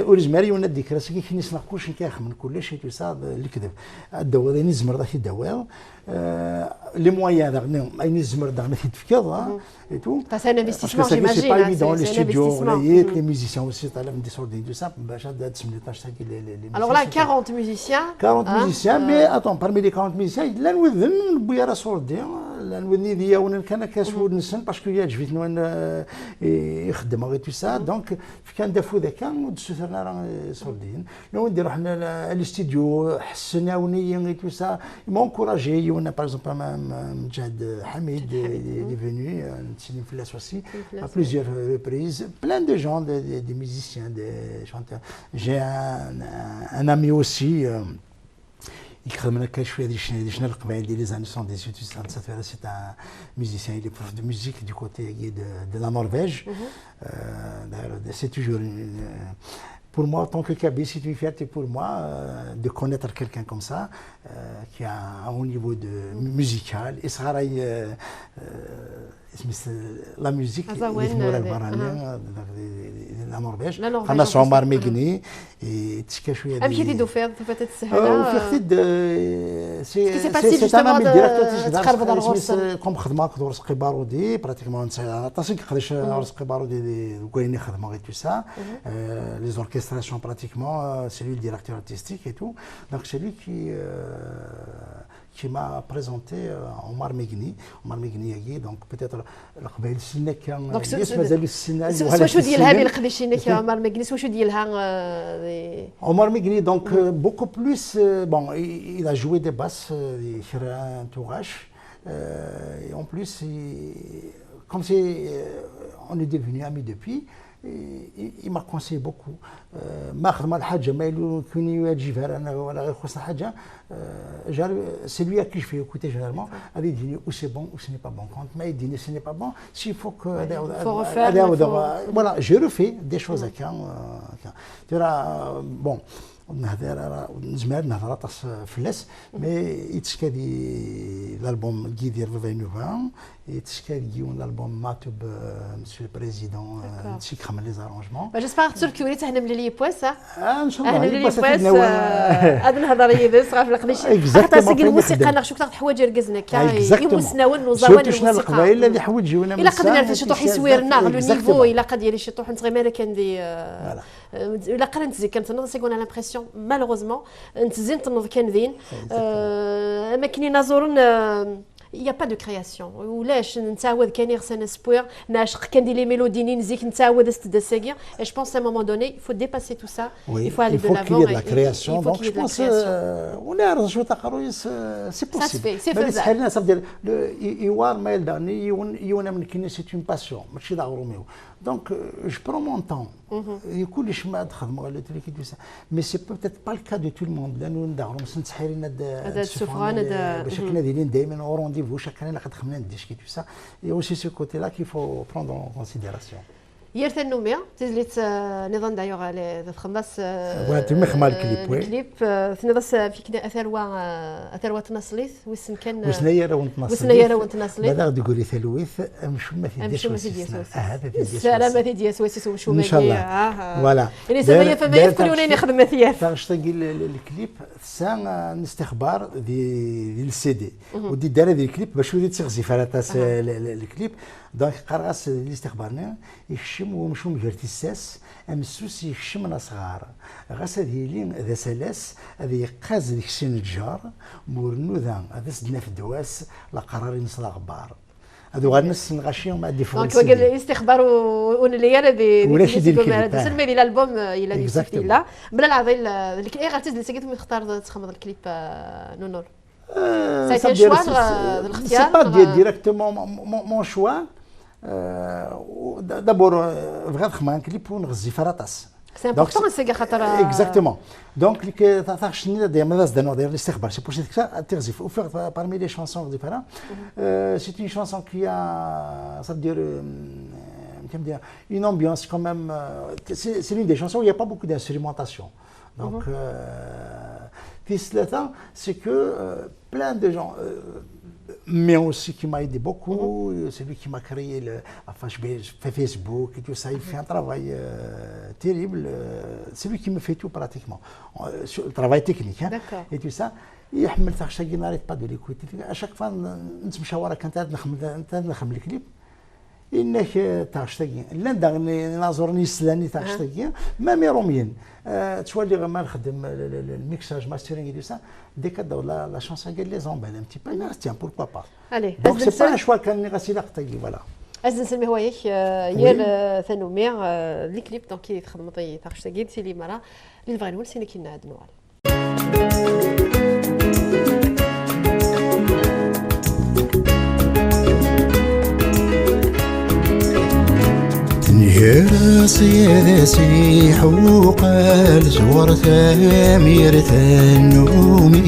وزماري ونا الذكرى سكي كي نسمع كلشي كيخمن كلشي تو سا الكذب الدواء ذي نزمر ذاك الدواء لي مويان داغني اي نزمر داغني تفكر اي تو سي ان انفستيسمون جيماجين سي با ايفيدون لي ستوديو ولايات لي ميوزيسيان اوسي طالع من دي سوردين تو سا باش هاد 18 تاع لي alors là 40 musiciens 40 musiciens mais attends parmi les 40 musiciens لا نوذن بويا راه سوردي لا نوذني ديا وانا كان كاسود نسن باسكو يعجبني وانا يخدم غير تو سا دونك كان دافو ذاك ودسوثرنا راه سوردين لو نديرو حنا الاستديو حسنا وني تو سا مونكوراجي وانا باغ اكزومبل مجاد حميد اللي فيني نتسلم في لاس aussi à plusieurs reprises plein de gens des musiciens des chanteurs j'ai un ami aussi يخدم لك شويه ديال شنا القبائل ديال لي زاني 78 سي ان musicien il est prof de musique du côté de la Norvège c'est toujours pour moi, en tant que Kaby, c'est une fierté pour moi de connaître quelqu'un comme ça, qui a un haut niveau musical. Et ça, la musique, la Norvège, on a son bar Megni, et Tchikashouya. Qui est d'offert, peut-être c'est un ami directeur comme خدمة كدور سقيبارو دي pratiquement نسى تصيك خدش سقيبارو دي وكاين خدمة غير تو سا les orchestrations pratiquement c'est lui le directeur artistique et tout donc c'est lui qui m'a présenté Omar Megni يجي donc peut-être القبائل السنة كان مازال السنة واش ديالها اللي القديشينك عمر ميغني واش ديالها Omar Megni donc beaucoup plus bon il a joué des basses sur un tourage et en plus comme c'est on est devenus amis depuis il m'a conseillé beaucoup ما خدم الحاجه ما يكون يجيبها انا ولا غير خصنا حاجه c'est lui à qui je fais écouter généralement il dit ou c'est bon ou ce n'est pas bon quand il dit ce n'est pas bon s'il faut que voilà je refais des choses à tu vois bon نهضر زمان نهضر طاس فلاس مي يتسكادي الالبوم كي ديال 20 يتسكادي الالبوم ماتوب مسيو البريزيدون شي خمل لي زارونجمون جيسبر تركي حتى حنا ملي بواس ان شاء الله لي بواس هذا الهضره يدس راه في القديش حتى سيك الموسيقى ناخذ شوك الحوايج ركزنا يمسنا ونوزاوان الموسيقى القبائل اللي حوايج جونا الا قدرنا شي طوح يسويرنا لو نيفو الا قد يلي شي طوح نتغير كان دي الا قرنت زي كانت نظن سيكون على لامبرسيون مالوغوزمون نتزين تنوض كان ذين ما كاينين نازورن il y a pas de création ولاش نتعاود كان يغسن سبوير ناشق كان دي لي ميلودي نزيك نتعاود استدساغير et je pense à un moment donné il faut dépasser tout ça il faut aller de l'avant il faut qu'il y ait de la création donc je pense ولا رجعوا تقروا c'est possible c'est faisable الناس ديال يوار ما يلداني يونا من كاين سي اون باسيون ماشي دا روميو donc je prends mon temps كلش ما تخدم على تريكي تو سا مي سي بوتيت با الكا دو تو الموند لانه ندارهم سنتحيرين هذا السفران باش كنا دايرين دائما او رونديفو شاك انا قد خمنا نديش كي تو سا اي اوسي سو كوتي لا كي فو بروندر اون كونسيديراسيون يرث النومية تزليت نظام دايوغ على الخماس وانت مخمال الكليب وي الكليب ثنبس فيكنا أثروا تناصليث وسن كان وسنيا راه نتناصلي وسنيا راه نتناصلي بلا غادي تقولي ثلويث مشو ما في ديش هذا السلامة في دياس وسيس وشو ان شاء الله فوالا يعني سبايا فما يفكر وين يخدم مثياث تنشتاقي الكليب سان الاستخبار ديال السي دي ودي دار هذا الكليب باش ودي تغزي فراتاس الكليب دونك قرغاس الاستخبارنا يخشم ومشو مجرتي الساس امسوس يخشم انا صغار غاس هذه لين ذا سلاس هذه يقاز ديك السن الجار مورنو ذا هذا سدنا في الدواس لا قرار نصلا غبار هذو غير نص نغشيهم مع الديفرنس دونك وقال الاستخبار ونليا دي ولاش يدير الكليب تسمى ديال الالبوم الى دي لا بلا العظيم اي غير تزل سكيت تختار تخمض الكليب نونور سايتي شوا الاختيار سي با ديريكتومون مون شوا دابور بغيت نخمم كليب ونغزي فراتاس سي امبورطون سي خاطر اكزاكتومون دونك اللي كتعرفش ديال ماذا دانو ديال الاستخبار سي بور سيت تغزيف او فيغ بارمي لي شانسون ديفيرون سي اون شانسون كي ça veut dire une ambiance quand même c'est l'une des chansons où il n'y a pas beaucoup d'instrumentation donc c'est que plein de gens mais aussi qui m'a aidé beaucoup, c'est lui qui m'a créé enfin je fais Facebook et tout ça, il fait un travail terrible, c'est lui qui me fait tout pratiquement, le travail technique hein, et tout ça. يحمل تاع n'arrête pas de l'écouter à chaque fois نتمشى ورا كانت نخمم الكليب انك تاع شتاقي لا داغني نازورني سلاني تاع شتاقي ما ميرومين تولي غير ما نخدم الميكساج ماسترينغ دي سا دي كدو لا شانسون قال لي زومبل ان تي با تيان بوركوا با الي دونك سي با شوا كان غاسي لقطي فوالا ازن نسمي هوايك يا ثانومي لي كليب دونك كي تخدم طي تاع شتاقي سيلي مرا اللي بغا نقول سيني كي نعاد نوال يا سيدي سيح وقال زور ثامير ثنومين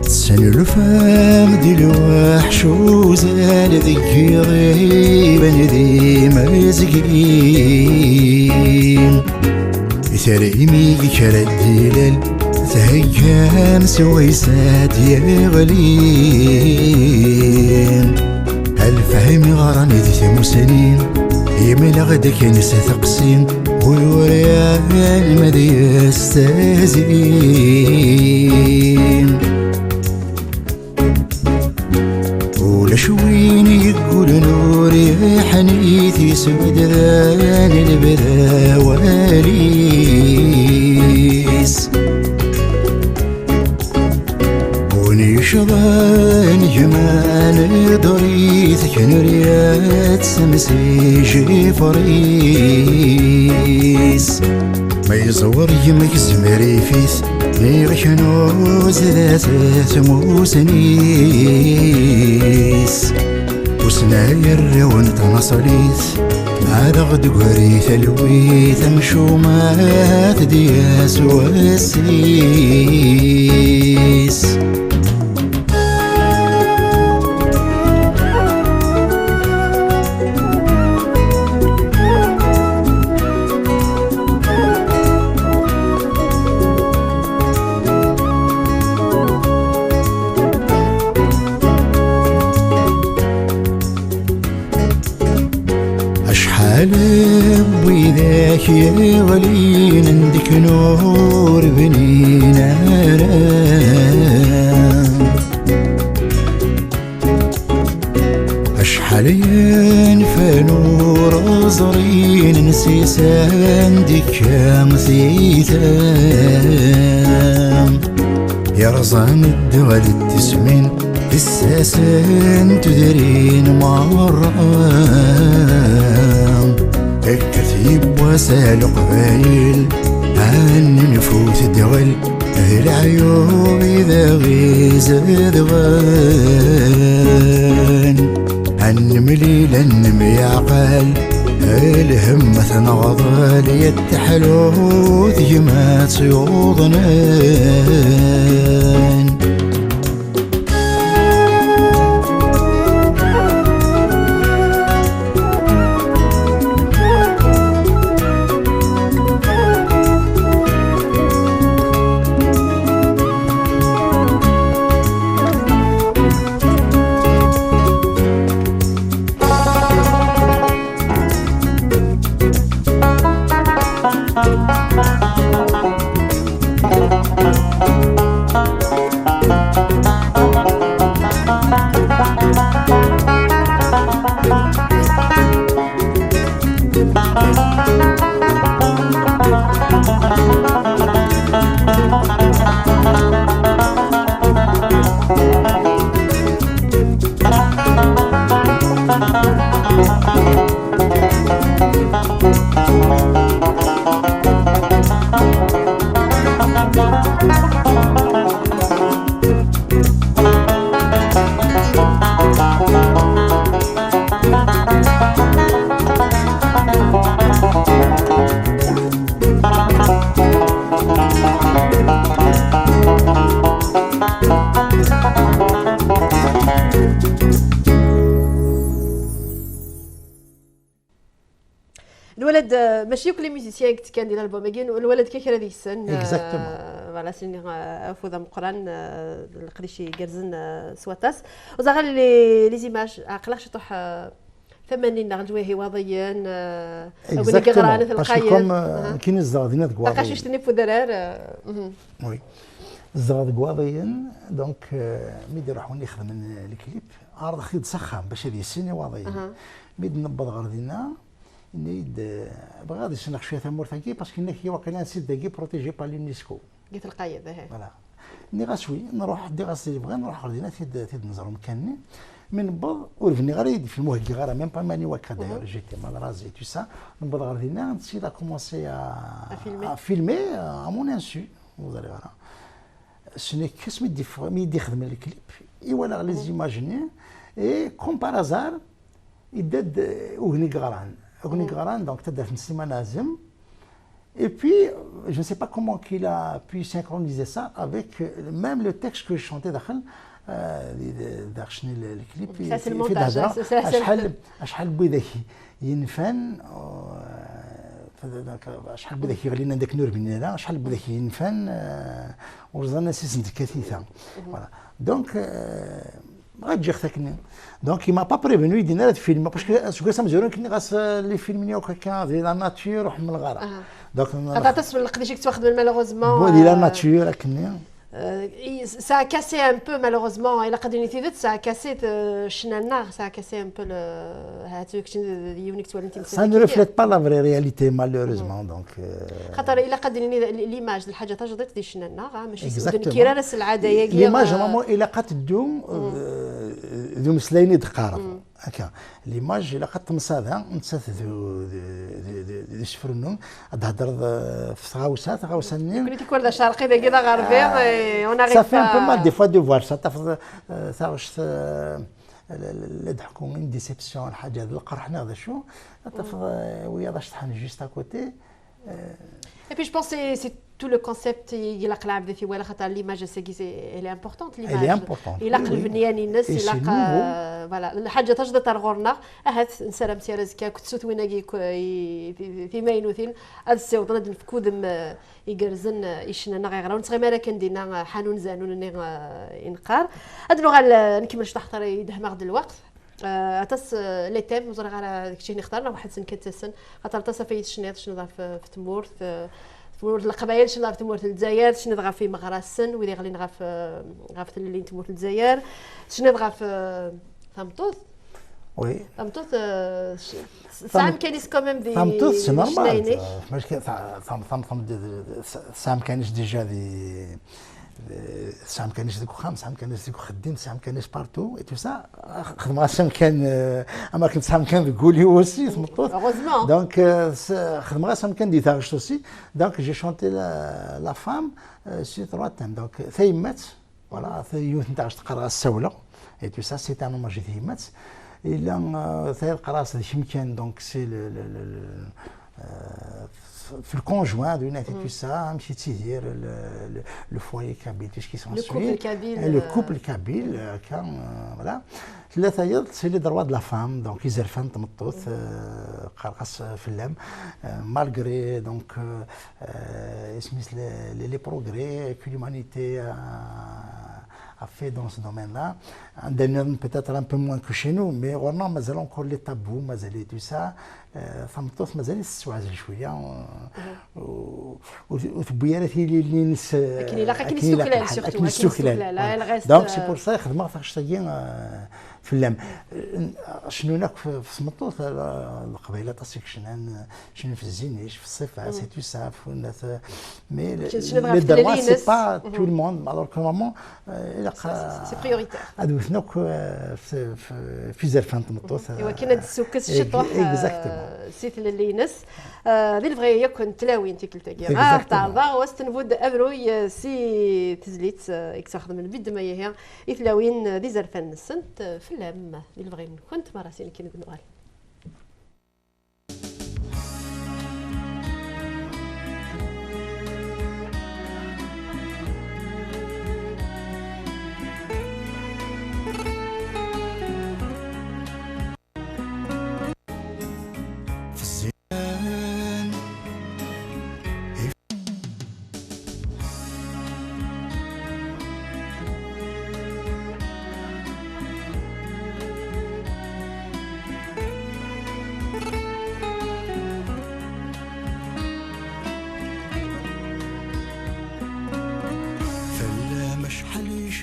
سن الفام دي الوحش وزال ذكي غيبا ذي مزقين ثريمي كرد دلال تهيام سويسات يغلين الفهم غراني ذي ثمسنين يملا غدا كنس ثقسين والوريان مذي يستازين ولا شوين يقول نوري حنيتي سودان البدا واليس شبان جمال ضريث كنريات سمسي فريس ما يزور يمك زمري فيس نيغ كنوز ذات ثموسنيس وسناير ونتنصليث هذا غد قريث الويث مشومات دياس والسيس وذاك يا ولي عندك نور بنينا أشحال ينفنور زرين نسيس عندك مثيثان يا رزان الدول التسمين الساسن تدرين مران الكثيب وسال قبايل عن نفوت الدول العيوب إذا غيز ذغان النملي لنم يعقل الهمة نغضل يتحلو ذيمات صيوضنا. الولد ماشي كل ميوزيسيان كان ديال الالبوم كاين الولد كيكرا ديك السن فوالا سيني افوذا مقران القريشي كرزن سواتاس وزغال لي زيماج عقلاش طوح ثمانين غنجويه وضيان اغني كغران في القايد كاين الزغادينات كواضيين لقاش يشتني فودرار وي الزغاد كواضيين دونك ميدي يروحوا يخدم الكليب عرض خيط سخام باش هذه السيني واضيين ميد نبض غردينا نيد بغا غادي نشنق شويه ثمور ثاكي باسكو هناك هي واقيلا نسيت داكي بروتيجي با اليونسكو قلت القايد فوالا ني غاسوي نروح دي غاسي اللي بغا نروح غردينا تيد نزرو مكاني من نبض ورفني غير في الموهكي غير ميم با ماني واكا داير جيتي مال رازي تو سا نبض غردينا نسيت ا كومونسي ا فيلمي ا مون انسو وزاري غير شنو كاس ميدي يخدم الكليب ايوا لي زيماجيني اي كوم بارازار يدد اغني غران donc تبدا في السيما نازم et puis je ne sais pas comment qu'il a pu synchroniser ça avec même le texte que je chantais داخل داخل الكليب في الهضره شحال بوذاكي ينفن شحال بوذاكي غلينا داك نور بن هنا شحال بوذاكي ينفن ورزانا سيسنت كثيثه فوالا دونك غتجي اختكني دونك ما با بريفونو يدينا هذا الفيلم باسكو سكو سامزورون كني غاس لي فيلميني وكا ديال لا ناتور وح من الغرا دونك هذا تصل قداش تواخد مالوغوزمون ديال لا ناتور كني ça a cassé un peu malheureusement et la cadence ça a cassé chenalnar ça a cassé un peu le ça ne reflète pas la vraie réalité malheureusement donc خاطر الا قدني ليماج الحاجه تجدت دي شنالنار ماشي كيراس العاده يا ليماج مامو الا قتدو ذو مسلايني دقارب هكا ليماج الا قد تمصادها نتسات ذو شفرنون تهضر في غاوسانين كنتي كوردا شرقي ذا كذا غربي on arrive ça fait un peu mal des fois de voir ça تعرف لا ضحكوا من ديسيبسيون الحاجه هذا القرح هذا شو تفض ويا باش تحن جوست كوتي Et puis je pense que c'est tout le concept il a قلعب في ولا خاطر l'image elle est importante l'image il a قلب بنياني الناس il a voilà الحاجه تجد ترغورنا اهات نسلم سيرزكا كنت سوتويناكي في ماينوثين هذا السيوط ند نفكودم يقرزن يشنا غيغراو نتغير كندينا حانون زانون ينقار هاد لغه نكمل شطح طري يدهم غد الوقت تاس لي تيم وزرا على داكشي اللي اختارنا واحد سن كتسن خاطر تاس في الشنيط شنو في تمورت في القبائل شنو في تمورت الجزائر شنو غا في مغرسن ويلي غالين غا في اللي تمورت الجزائر شنو غا في ثمطوط وي ثمطوط سام كاينيس كوميم دي ثمطوط سي نورمال ماشي سام كاينش ديجا دي سام كانش ديك خام سام كانش ديك خدين سام كانش بارتو اي تو سا خدمه سام كان اماكن سام كان تقولي اوسي ثمطوط دونك خدمه سام كان دي تاغش اوسي دونك جي شونتي لا فام سي تروا تام دونك ثيمات فوالا ثيوت نتاع تقرا السوله اي تو سا سي تاع ماجي ثيمات الا ثي القراص شمكان دونك سي في الكونجوان دو ناتي تو سا مشي تيدير لو فوايي كابيل تيش كي سون سوي لو كوبل كابيل كان فوالا ثلاثه يض سي لي دروا د لا فام دونك يزرفان تمطوط قرقص في اللام مالغري دونك اسميس لي بروغري كو لومانيتي a fait dans ce domaine-là. Peut-être un peu moins que chez nous, mais on a encore les tabous, tout ça. ثمطوط مازال تسوازل شويه وتبيرات هي اللي نس لكن الا كاين الاستقلال دونك سي بور سا خدمه خاص في اللام شنو هناك في ثمطوط القبيله تاسيك شنو في الزينيش في الصفه سي تو سا الناس مي لي دروا سي با تو الموند الوغ كو نورمالمون سي بريوريتير ادوثنوك في زرفان ثمطوط ايوا كاين هاد السوكس الشطوح سيت للينس ذي الفغي يكون تلاوي انت كلتا كاع تعرضا واستنفود ابروي سي تزليت اكتخدم من بيد ما هي يتلاوين ذي زرفان السنت في اللام ذي الفغي كنت مراسين كي نقول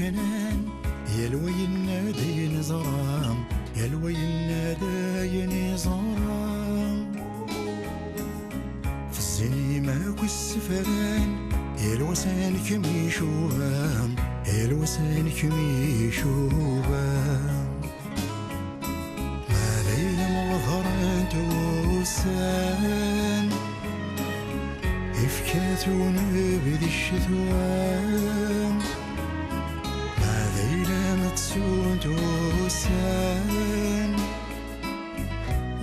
فنان يا الوين نادي نزرام يا الوين نادي نزرام في الزيمة والسفران يا الوسان كمي شوام يا الوسان كمي شوام ما ليل مظهران توسان إفكاتون بدي الشتوان ما ليل متسون توسان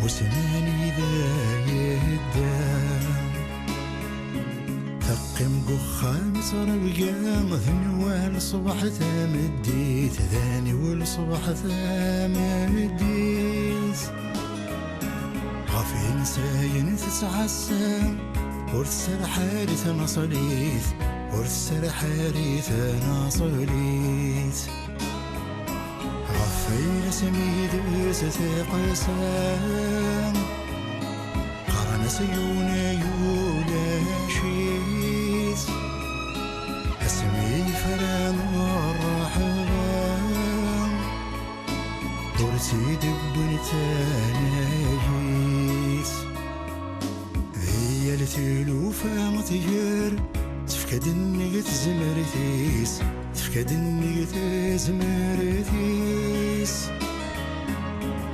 وسناني ذا يدام ثقم قخام صار القام ثنوال صبح ثامديت ثاني والصبح ثامديت غافين ساين تتعسى ورث حارث نصليت ورث حارث نصليت غفير سميد ستقسام قرن سيون يولا شيت اسمي فران الرحمن ورثي دب تانيت هي التلوفة مطير تفكد النية زمرتيس تفكد النية زمرتيس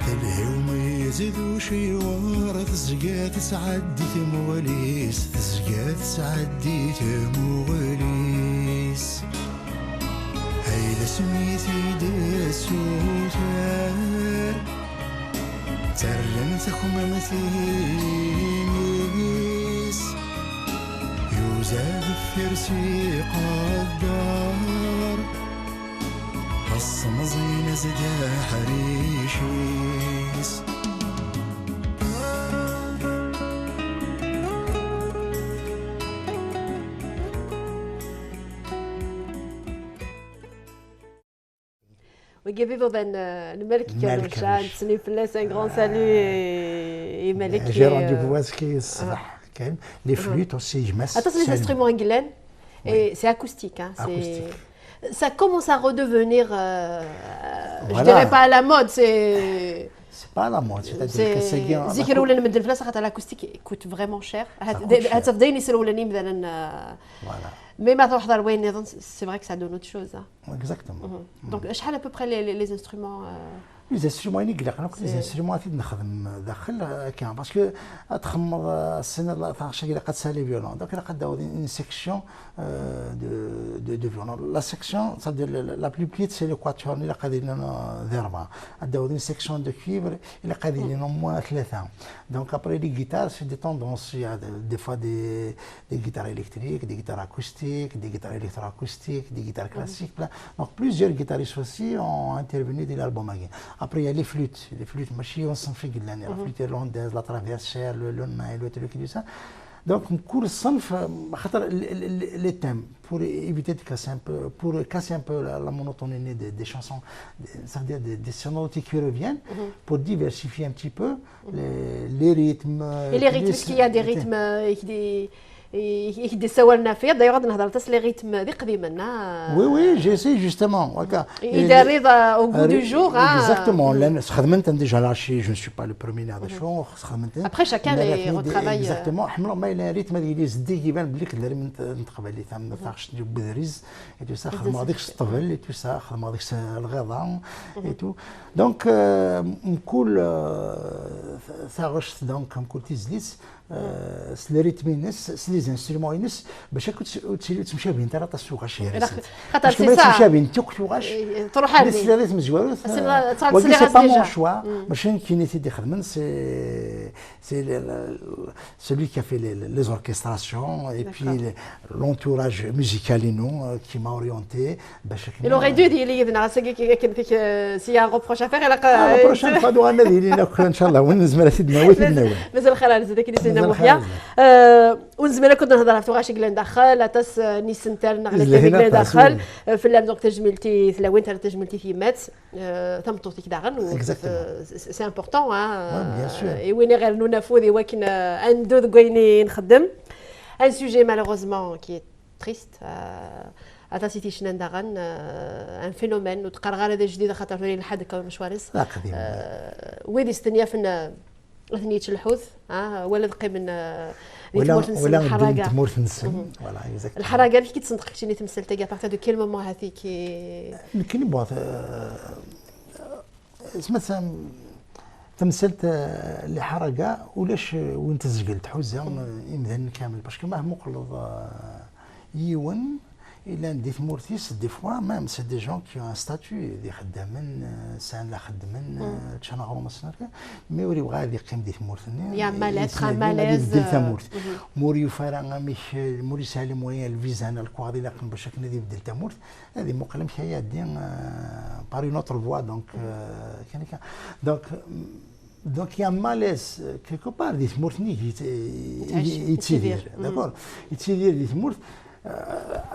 اليوم يزيدو شي ورا تزقات تعدي تمواليس تزقات تعدي تمواليس هيدا سميتي دسوتار ترن تخم مثيميس يوزاد فرسي قدار الصم زين زدا حريشيس وكيفي بابا الملك كانوا شان تسني فلاس ان غران سالو ملك جي روندي فواسكي الصباح كاين لي فلوت اوسي جماس Attention, les instruments anglais, et c'est acoustique. Hein, Acoustique. Ça commence à redevenir, je Voilà. dirais pas à la mode, c'est. سي با لا مود سيتادير كساكي زيك الاولاني من الفلاس خاطر الاكوستيك كوت فريمون شير هاد بدايني الاولاني مثلا فوالا مي ما تروح دار وين نظن سي فري كو سا دون اوت شوز اكزاكتومون دونك شحال ا بوبري لي انسترومون لي زانسترومون اللي قلق انا كنت لي زانسترومون اللي نخدم داخل كان باسكو تخمض السنه 12 اللي قد سالي فيولون دونك انا قد داو اون سيكسيون دو فيولون لا سيكسيون صدر لا بلو بليت سي لو كواتور اللي قادين لنا ضربه داو اون سيكسيون دو كيفر اللي قادين لنا موا ثلاثه دونك ابري لي جيتار سي دي توندونس دي فوا دي جيتار الكتريك دي جيتار اكوستيك دي جيتار الكترو اكوستيك دي جيتار كلاسيك دونك بليزيور guitaristes aussi ont intervenu dans l'album. Après, il y a les flûtes ماشي صنف قلنا la flûte irlandaise, la traversière, le nail, le truc et tout ça. Donc, كل صنف خاطر les thèmes pour éviter de casser un peu, pour casser un peu la monotonie des chansons, ça veut dire des sonorités qui reviennent, pour diversifier un petit peu les rythmes. Et les rythmes, est-ce qu'il y a des rythmes يدسوا لنا فيه دايوغ غادي نهضر حتى لي ريتم هذه قديما وي جيسي جوستومون هكا يدار او بو دو جور اكزاكتومون لان خدمت ديجا لاشي جو سوي با لو بروميير هذا شو خدمت ابخي شاكان لي ريترافاي اكزاكتومون حمل ما الى ريتم هذه زدي كيبان بلي كدير من تقبل لي ثم فاخش نجيب بذريز اي تو سا خدم هذيك الطبل اي تو سا خدم هذيك الغضا اي تو دونك مكل ثاغش دونك مكل تيزليس سلي ريتم الناس سلي زانسترومون الناس باش تمشي بين ترى السوق شي خاطر سي سا تمشي بين توك واش تروح على سلي ريتم زوار ولكن سي با مون شوا ماشي كاين تي خدمن سي celui qui a fait les orchestrations et puis l'entourage musical qui m'a orienté باش il aurait dû dire لي اذا كنت سي ان روبروش افير لا بروشين فوا دوغا ندير ان شاء الله ونزمر سيدنا وثنا مازال خير زاد كي محيا ونزميله كنا نهضر في غاشي قلنا داخل اتاس نيسن تاعنا على قلنا داخل في اللام دونك تجملتي ثلاوين تاع تجملتي في مات ثم توتيك داغن سي امبورطون اي وين غير نفوذ ولكن عنده كاينين نخدم ان سوجي مالوغوزمون كي تريست اتاسيتي شنان داغن ان فينومين وتقرغار هذا جديد خاطر فري لحد كون شوارز لا قديم ويدي ستنيا فن ثنية الحوث ولا دقي من ولا تمورت نسم فوالا الحراقه كي تصندق كي تمثل تاع بارتي دو كيل مومون هذيك كاين بواط مثلا تمثلت اللي حرقه ولاش وين تسجلت حوزه يمدن كامل باش كما مقلض يون الا ندي ثمورتيس دي فوا ميم سي دي جون كي ان ستاتيو اللي خدامين سان لا خدمن تشنغرو مصنر مي وري بغا هذه قيم دي ثمورتني يا مالاز مالاز موري فارا مش موري سالم ويا الفيزا انا الكوادي لا باش كنا دي بدل تمورت هذه مقلم حياه دين باري نوتر فوا دونك كان Donc il y a un malaise quelque part des morts يتسير داكور يتسير دي مورت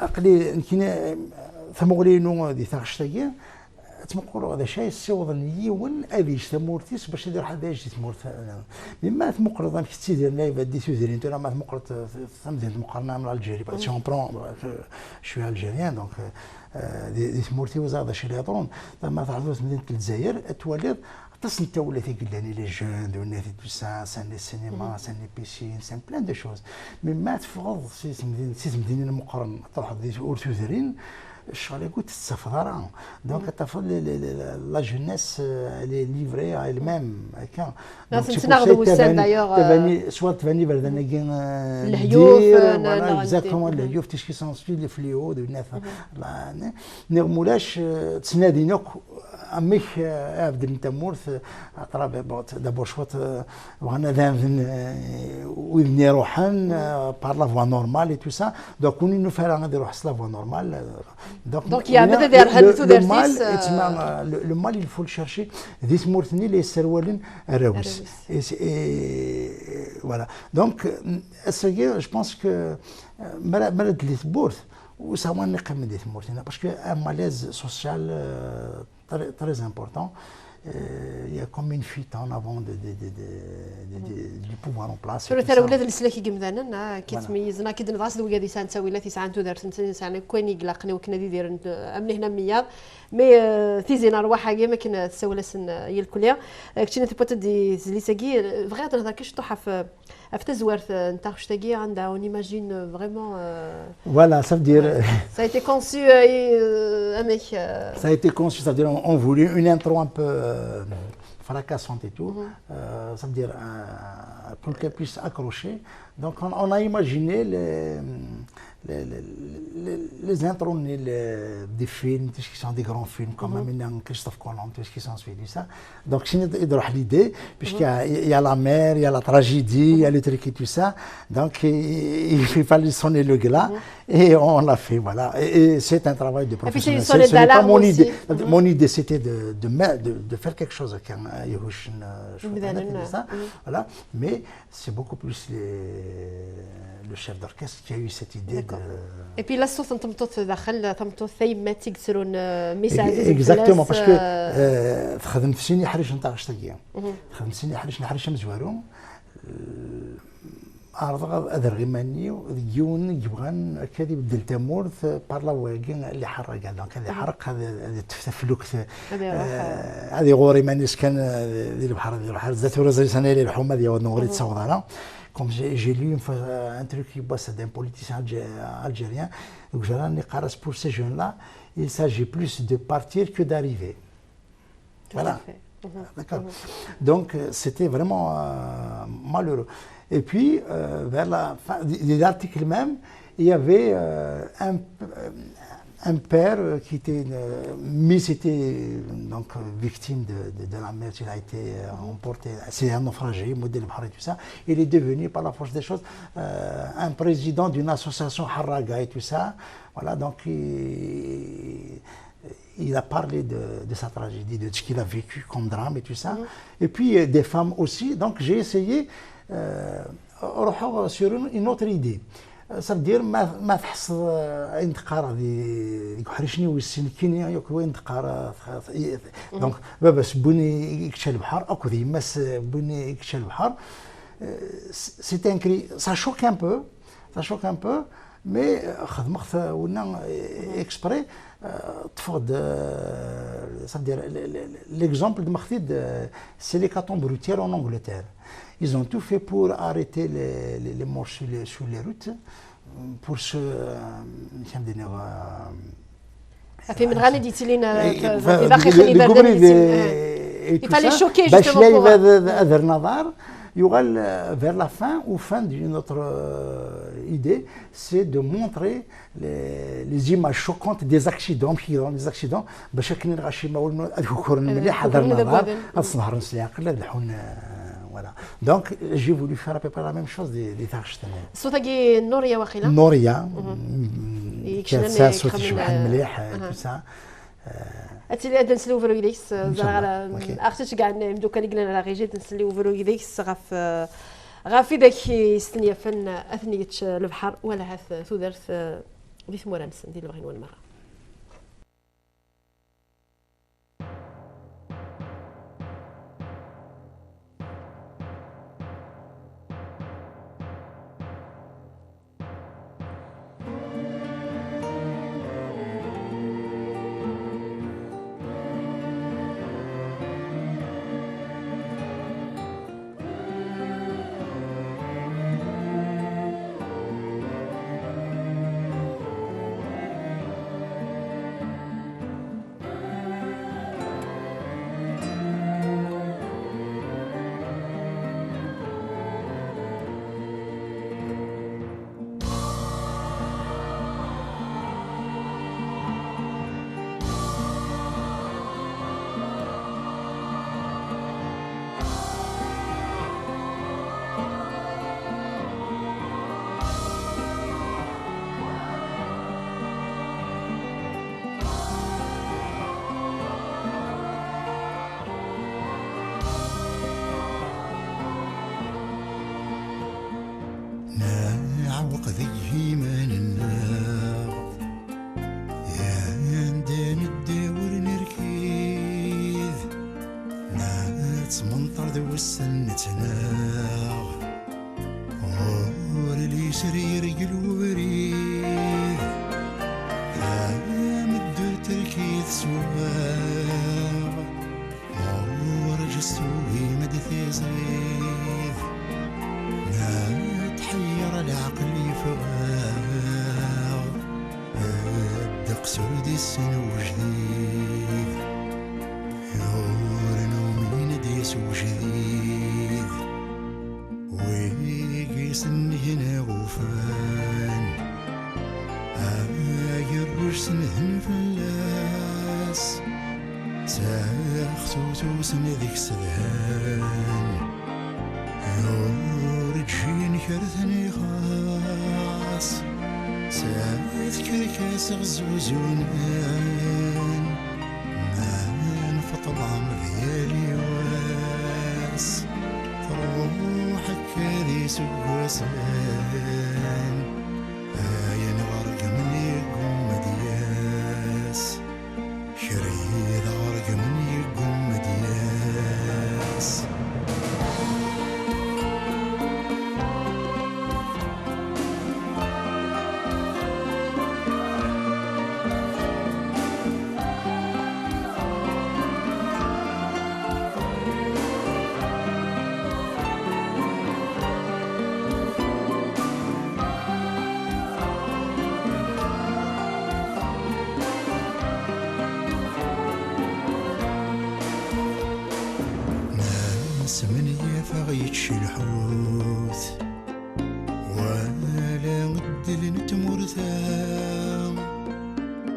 عقلي كاين ثمغلينو دي ثاغشتاكي تمقروا هذا شيء السوض يون ابيش ثمورتيس باش يدير حدا يجي ثمورت مما ثمقر ضم كتيدير لا دي سوزيرين انت ما ثمقرت ثمدين مقارنه مع الجيري باش اون برون شويه الجيريان دونك دي ثمورتي وزاد شي اللي يهضرون ما تعرفوش مدينه الجزائر توالد تصل انت ولا تيقول لي جون ولا تو سا سان لي سينما سان لي بيسين سان بلان دو شوز مي ما تفرض سي مدينه مقارن تروح دي اورتوزرين الشغل قلت السفاره دونك تفضل لا جونيس لي ليفري اي ميم هكا لازم تناغدو وسان دايوغ تباني سوا تباني بردنا كاين الهيوف اكزاكتومون الهيوف تيش كي سون سبي لي فليو دو ناف نغمولاش تسنادينوك اميك عبد التمورث طراب دابور شوط وانا ذان ويدني روحان بار لا فوا نورمال اي تو سا دونك كوني نفرا غادي يروح لا فوا نورمال دونك يا بدا داير هدتو دارتيس لو مال il faut le chercher ذي تمورثني لي سروالين الروس فوالا دونك اسكي جو بونس كو مرد لي تبورث وساوان نقم دي تمورثنا باسكو ان مالاز سوسيال très important. Il y a comme une fuite en avant du pouvoir en place. شو ترى ولاد السلاكي قمذانا كيتميزنا كي نضاس دوكا دي سان تساوي لا تيسعان تودرت نسان كوين يقلقني وكنا دير امني هنا مياض مي تيزين ارواح كاع ما كنا تساوي لسن هي الكليه كنتي تبوت دي زليساكي فغيت نهضر كيش طوح في تزوارت نتاع خشتاكي عندها اون ايماجين فريمون فوالا ça veut dire ça a été conçu اميك ça a été conçu ça veut dire on voulait une intro un peu fracassante et tout ça veut dire pour qu'elle puisse accrocher donc on a imaginé les intros des films qui sont des grands films comme Christophe Colomb qui sont suivis ça donc c'est l'idée puisqu'il y a la mer il y a la tragédie il y a le truc et tout ça donc il fallait sonner le glas et on l'a fait voilà et c'est un travail de professionnel ce n'est pas mon idée mon idée c'était de faire quelque chose avec ça voilà mais c'est beaucoup plus le chef d'orchestre qui a eu cette idée de et puis la sauce تمطط داخل تمطط ثيمات تيكسرون ميساج اكزاكتومون باسكو خدمت سيني حريش نتاع شتاكيا خدمت سيني حريش مزوارو عرض ادر غيماني ديون يبغان كذي بدل تمورث بارلا واكين اللي حرق هذا اللي حرق هذا تفلوك هذه غوري مانيش كان ديال البحر ذات رزق سنه اللي الحومه ديال نوري تصور انا comme j'ai lu un truc qui passe d'un politicien algérien donc pour ces jeunes-là il s'agit plus de partir que d'arriver voilà d'accord donc c'était vraiment malheureux et puis vers la fin de l'article même il y avait un père qui était c'était donc victime de la mer, il a été emporté, c'est un naufragé, modèle et tout ça. Il est devenu par la force des choses un président d'une association Harraga et tout ça. Voilà, donc il a parlé de sa tragédie, de ce qu'il a vécu comme drame et tout ça. Et puis des femmes aussi. Donc j'ai essayé sur une autre idée. Ça veut dire ما تحس انتقار ديك حريشني والسنكيني ياك وين انتقار دونك بابا سبوني يكشى البحر اكو ديماس بوني يكشى البحر سيت ان كري ça choque un peu مي خدمت ونا اكسبري تفقد صدير ليكزامبل مختيد سي ليكاتومب روتير en Angleterre. Ils ont tout fait pour arrêter les morts sur les routes pour se في من غادي ديتي لينا في باقي خلي بالك يفالي شوكي باش لا هذا النظر يقال vers la fin ou fin d'une autre idée, c'est de montrer les images choquantes des accidents باش كاين غاشي ما ولنا اذكر مليح هذا النظر الصهر نسلاق لا الحون voilà. Donc j'ai voulu faire à peu près la même chose des tâches. صوتاكي نوريا واقيلا نوريا يكشنا صوتي شي واحد مليح كوسا اتي هذا نسلو فرويديكس زرا اختي كاع نبداو كان قلنا على غيجي نسلو فرويديكس غافي داك يستنيا فن اثنيه البحر ولا هاث ثودرت بيث مورانس ندير الغين والمره وقذي من النار يا نداني الدور نركيذ نات منطر ذو السن نتناغ ور لي سرير الوريد مدر تركيذ سواغ ور جسوي مدثي زيد تحير العقل يفاغ الدق سودي السن وجديد يور نومي نديس وجديد ويقيس هنا غفان يروج سنهن فلاس ساختو سن ذيك سدهان جين كرثني خاص ساعات كركاس غزوزون ما نفطر عمريالي واس تروحك هذي سواسان هاي نغرق من يقوم مدياس شريد غرق من يقوم مدياس سمنية فغيتش الحوت ولا غدل نتمرثا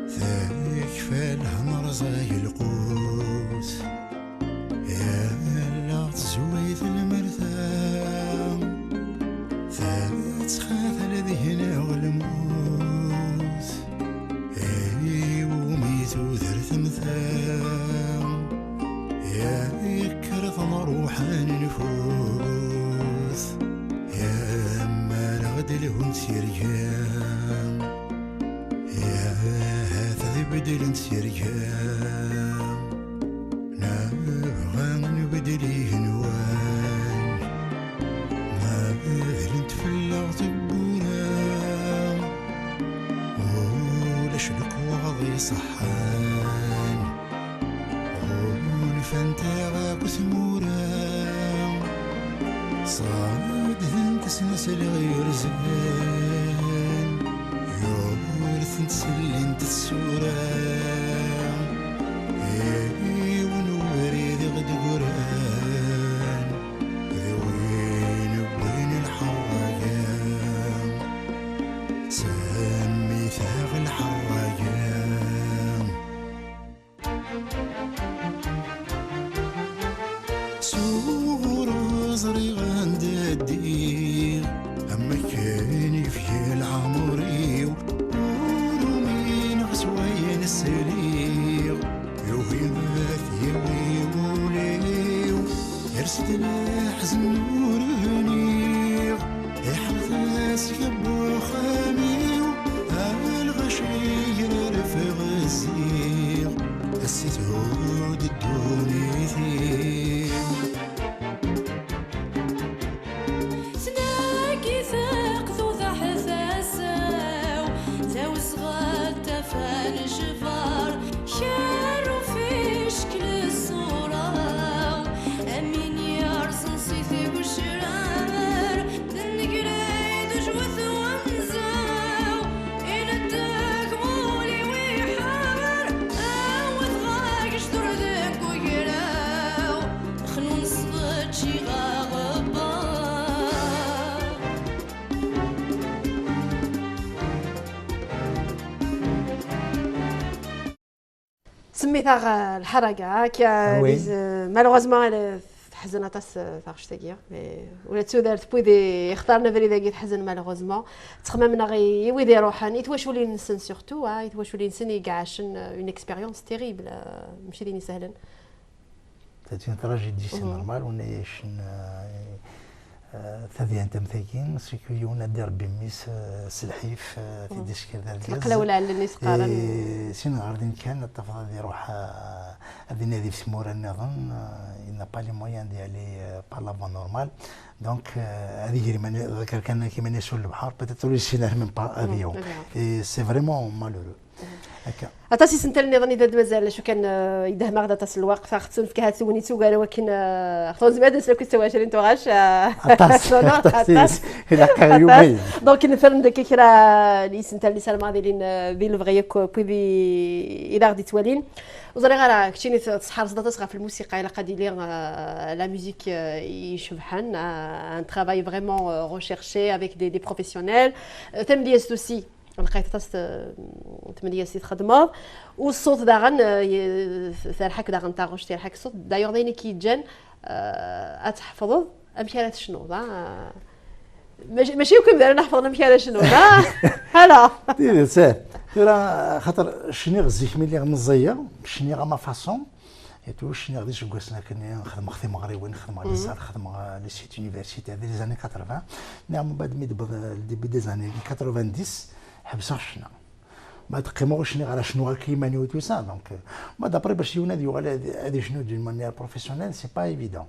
ذاك فالها مرزاي القوت يا لا تزويت المرثا ذات خاف لذهنا والموت اي وميت وذرث مثام يا يكرث مروحان نفوث يا ما نغد لهم سيريان يا هذا بدل سيريان نبغى نبدلي هنوان ما بذل نتفلغ تبورا فانتا غاكو ثمورا صاد ذنت سنسل غير زمان يورث نتسلين تسورا ونوري ذي غد قران ذي وين الحراقان سمي ثاغ الحراقان سور وزري غند الدين أما كاني في العمري ورمين غسوين السليق يوهي مثيوي وليو يرسد الحزن ورهنيق يحرث يبو خاميو الغشير رفغ الزيق هسيت هود الدوني ثيق سناكي ثاق ذو ذا حثاساو ذا وصغال تفال الجفار شارو في شكل الصورة أمين يرسن صيثي بالشرار ذنك رايد وجوث ومزاو إن الداك مولي ويحار أوث غاك شدور ذاك وقراو خنون صغت شي غاغبار سميتها الحركه كي وي. مالوغوزمون تحزن اطاس فاغش تاكيا ولا تسودارت بويدي اختارنا فري ذاك تحزن مالوغوزمون تخممنا غي ويدي روحان يتواش ولي نسن سورتو يتواش ولي نسن يقعشن اون اكسبيريونس تيريبل ماشي ديني سهلا C'est une tragédie, c'est normal. On est ثذي أنت مثاكين سيكون ندير بميس سلحيف في ديسك ذا الجاز. تلقى ولا على الناس قارن. سين غاردين كان الطفل هذا يروح هذا نادي في سمورة نظن il n'a pas les moyens d'y aller par la voie normale. Donc هذه هي من ذكر كان كيما نسول البحر peut-être سينا من با افيون. Et c'est vraiment malheureux. هكا. أتاسي سنتل نظني داد مازال شو كان يده مغدا تاس الوقت خاصن في كهات سوني سوغا ولكن خطوز زبادة سلوك سوا شرين توغاش أتاس إلى كيومين دونك نفرن داك كرا لي سنتل لي سلمى ديال الفغيك بوي إلى غدي توالين وزري غير كتشيني تصحار زدا تصغى في الموسيقى إلا قادي لي لا ميوزيك يشبحن ان ترافاي فريمون ريشيرشي افيك دي بروفيسيونيل تمدياس دوسي لقيت تاس تمدياس تخدمه والصوت داغن ترحك داغن تاغوش ترحك الصوت دايوغ دايني كي جان اتحفظ امشي شنو ماشي يمكن داير نحفظ نمشي شنو هلا راه خاطر شني غزيك ملي غنزير شني غا ما فاسون ايتو شني غادي شكوسنا كني نخدم خدمه مغربي نخدم على الزهر نخدم لي سيت يونيفرسيتي هذه لي زاني 80 نعم بعد مي ديبي دي زاني 90 حبسوا الشنا ما تقيموش شني على شنو كيماني و تو سا دونك ما دابري باش يونادي هذه شنو دون مانيير بروفيسيونيل سي با ايفيدون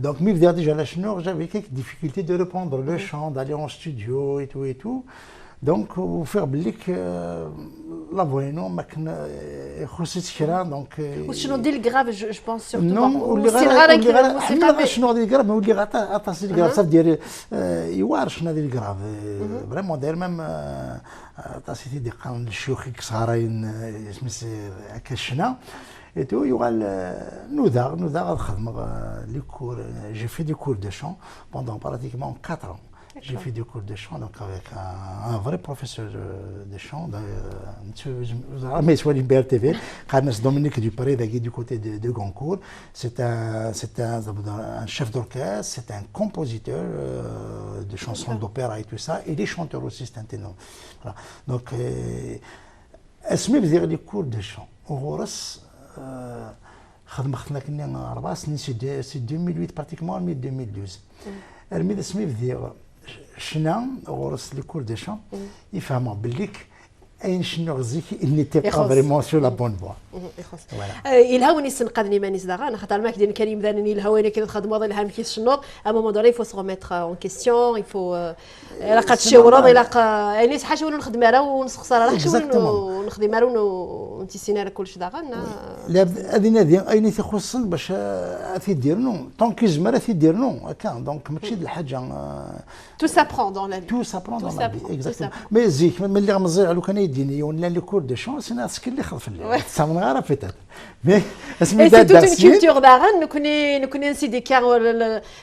donc mi vient déjà la chenille j'avais quelques difficultés de reprendre le chant d'aller en studio et tout donc au faire بليك لا فوينو ما كنا خصيت كرا دونك وشنو دير الكراف جو بونس سورتو واللي غير شنو دير الكراف واللي غاطاس الكراف صافي دير يوار شنو دير الكراف فريمون داير ميم طاسيتي دي قانون الشيوخ صغارين سميت هكا الشنا et tout يوغال نوذا غنخدم لي كور j'ai fait des cours de chant pendant pratiquement 4 ans. J'ai fait des cours de chant donc avec un vrai professeur de chant, M. Swali BRTV, Carnes Dominique Duparé, du côté de Goncourt. C'est un chef d'orchestre, c'est un compositeur de chansons d'opéra et tout ça, et des chanteurs aussi, c'est un ténor. Voilà. Donc, اسمي بدير لي كور دو شون وغورس خدمنا كنا 4 سنين سي 2008 براتيكمون 2012 الميد اسمي بدير شنا غورس لي كور دو شون يفهموا بليك اين شنو غزيك اللي تيبقى يخص. فريمون سو لا بون فوا. يلهوني السنقادني ماني صداغا انا خاطر ما كدير كريم دانني يلهوني كي نخدموا هذا اللي كيس الشنوط اما مودوري يفو سو ميتر اون كيسيون يفو الا قد تشاوروا الا يعني حاجه ولو نخدم راه ونسخسر راه حاجه ونخدم راه ونتيسينا راه كلشي داغا لا هذه نادي اين تيخصن باش تيدير نو طون كيزمر تيدير نو هكا دونك ماشي د الحاجه تو سابرون دون لا في تو سابرون دون لا في اكزاكتومون مي زيك ملي غمزي لو كان يديني ولا لي كور دو شون سينا سكن اللي خلف اللي سامن غير بيتات مي اسمي سي توت اون كولتور داغا نكوني نسيدي كاع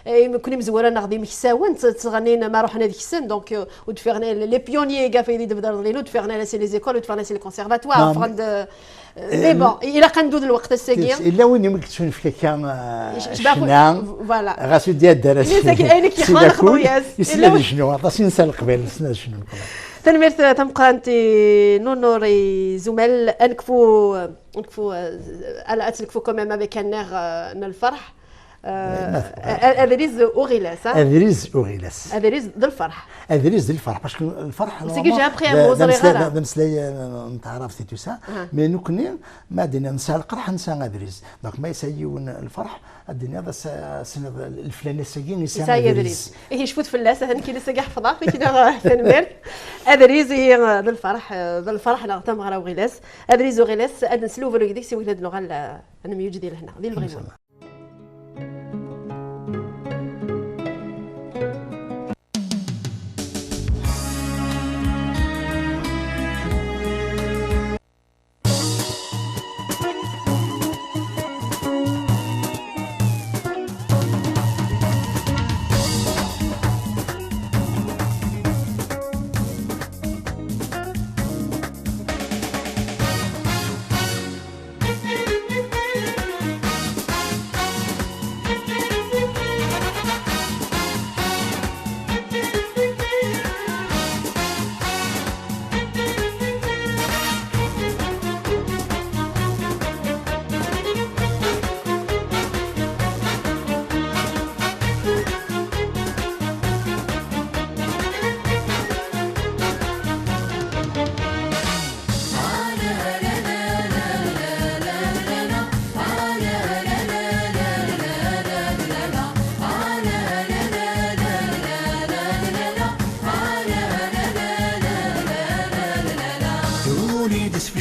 نكوني مزوره نغدي مكساون تغنينا ما روحنا ديك السن دونك ودفرنا لي بيونيي كاع في يدي بدر لينو دفرنا سي لي زيكول ودفرنا سي لي كونسيرفاتوار فراند مي بون الى قندود الوقت الساقي الا وين يمكن تكون في كان شنا فوالا غاسو ديال الدراسه اللي ساكن عينك كيخان خويا يسنى شنو عطاسي نسال قبل نسال شنو تنمير تمقى انت نونوري زمل انكفو على اتلكفو كوميم افيك ان اير الفرح ادريز اوغيلاس ادريز اوغيلاس ادريز ذا الفرح ادريز ذا الفرح باسكو الفرح سي كي جا ابخي ان موزري غير نسلاي نتعرف سي تو سا مي نكني ما دينا نسى القرح نسى ادريز دونك ما يسيون الفرح الدنيا هذا السنه الفلاني ساكين يسى ادريز هي شفوت فلاس هذا كي لسه حفظها كي تنمير ادريز هي ذا الفرح لا تمغرا وغيلاس ادريز وغيلاس اد نسلو فلو ديك سي ولاد اللغه انا ميوجد لهنا ديال البغيمون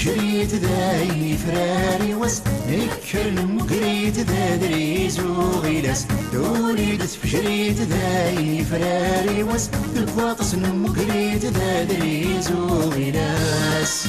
فشريت ذاي فراري وس نكر المقريت ذا دريز وغيلاس دولي دس فشريت ذاي فراري وس القواطس المقريت ذا دريز وغيلاس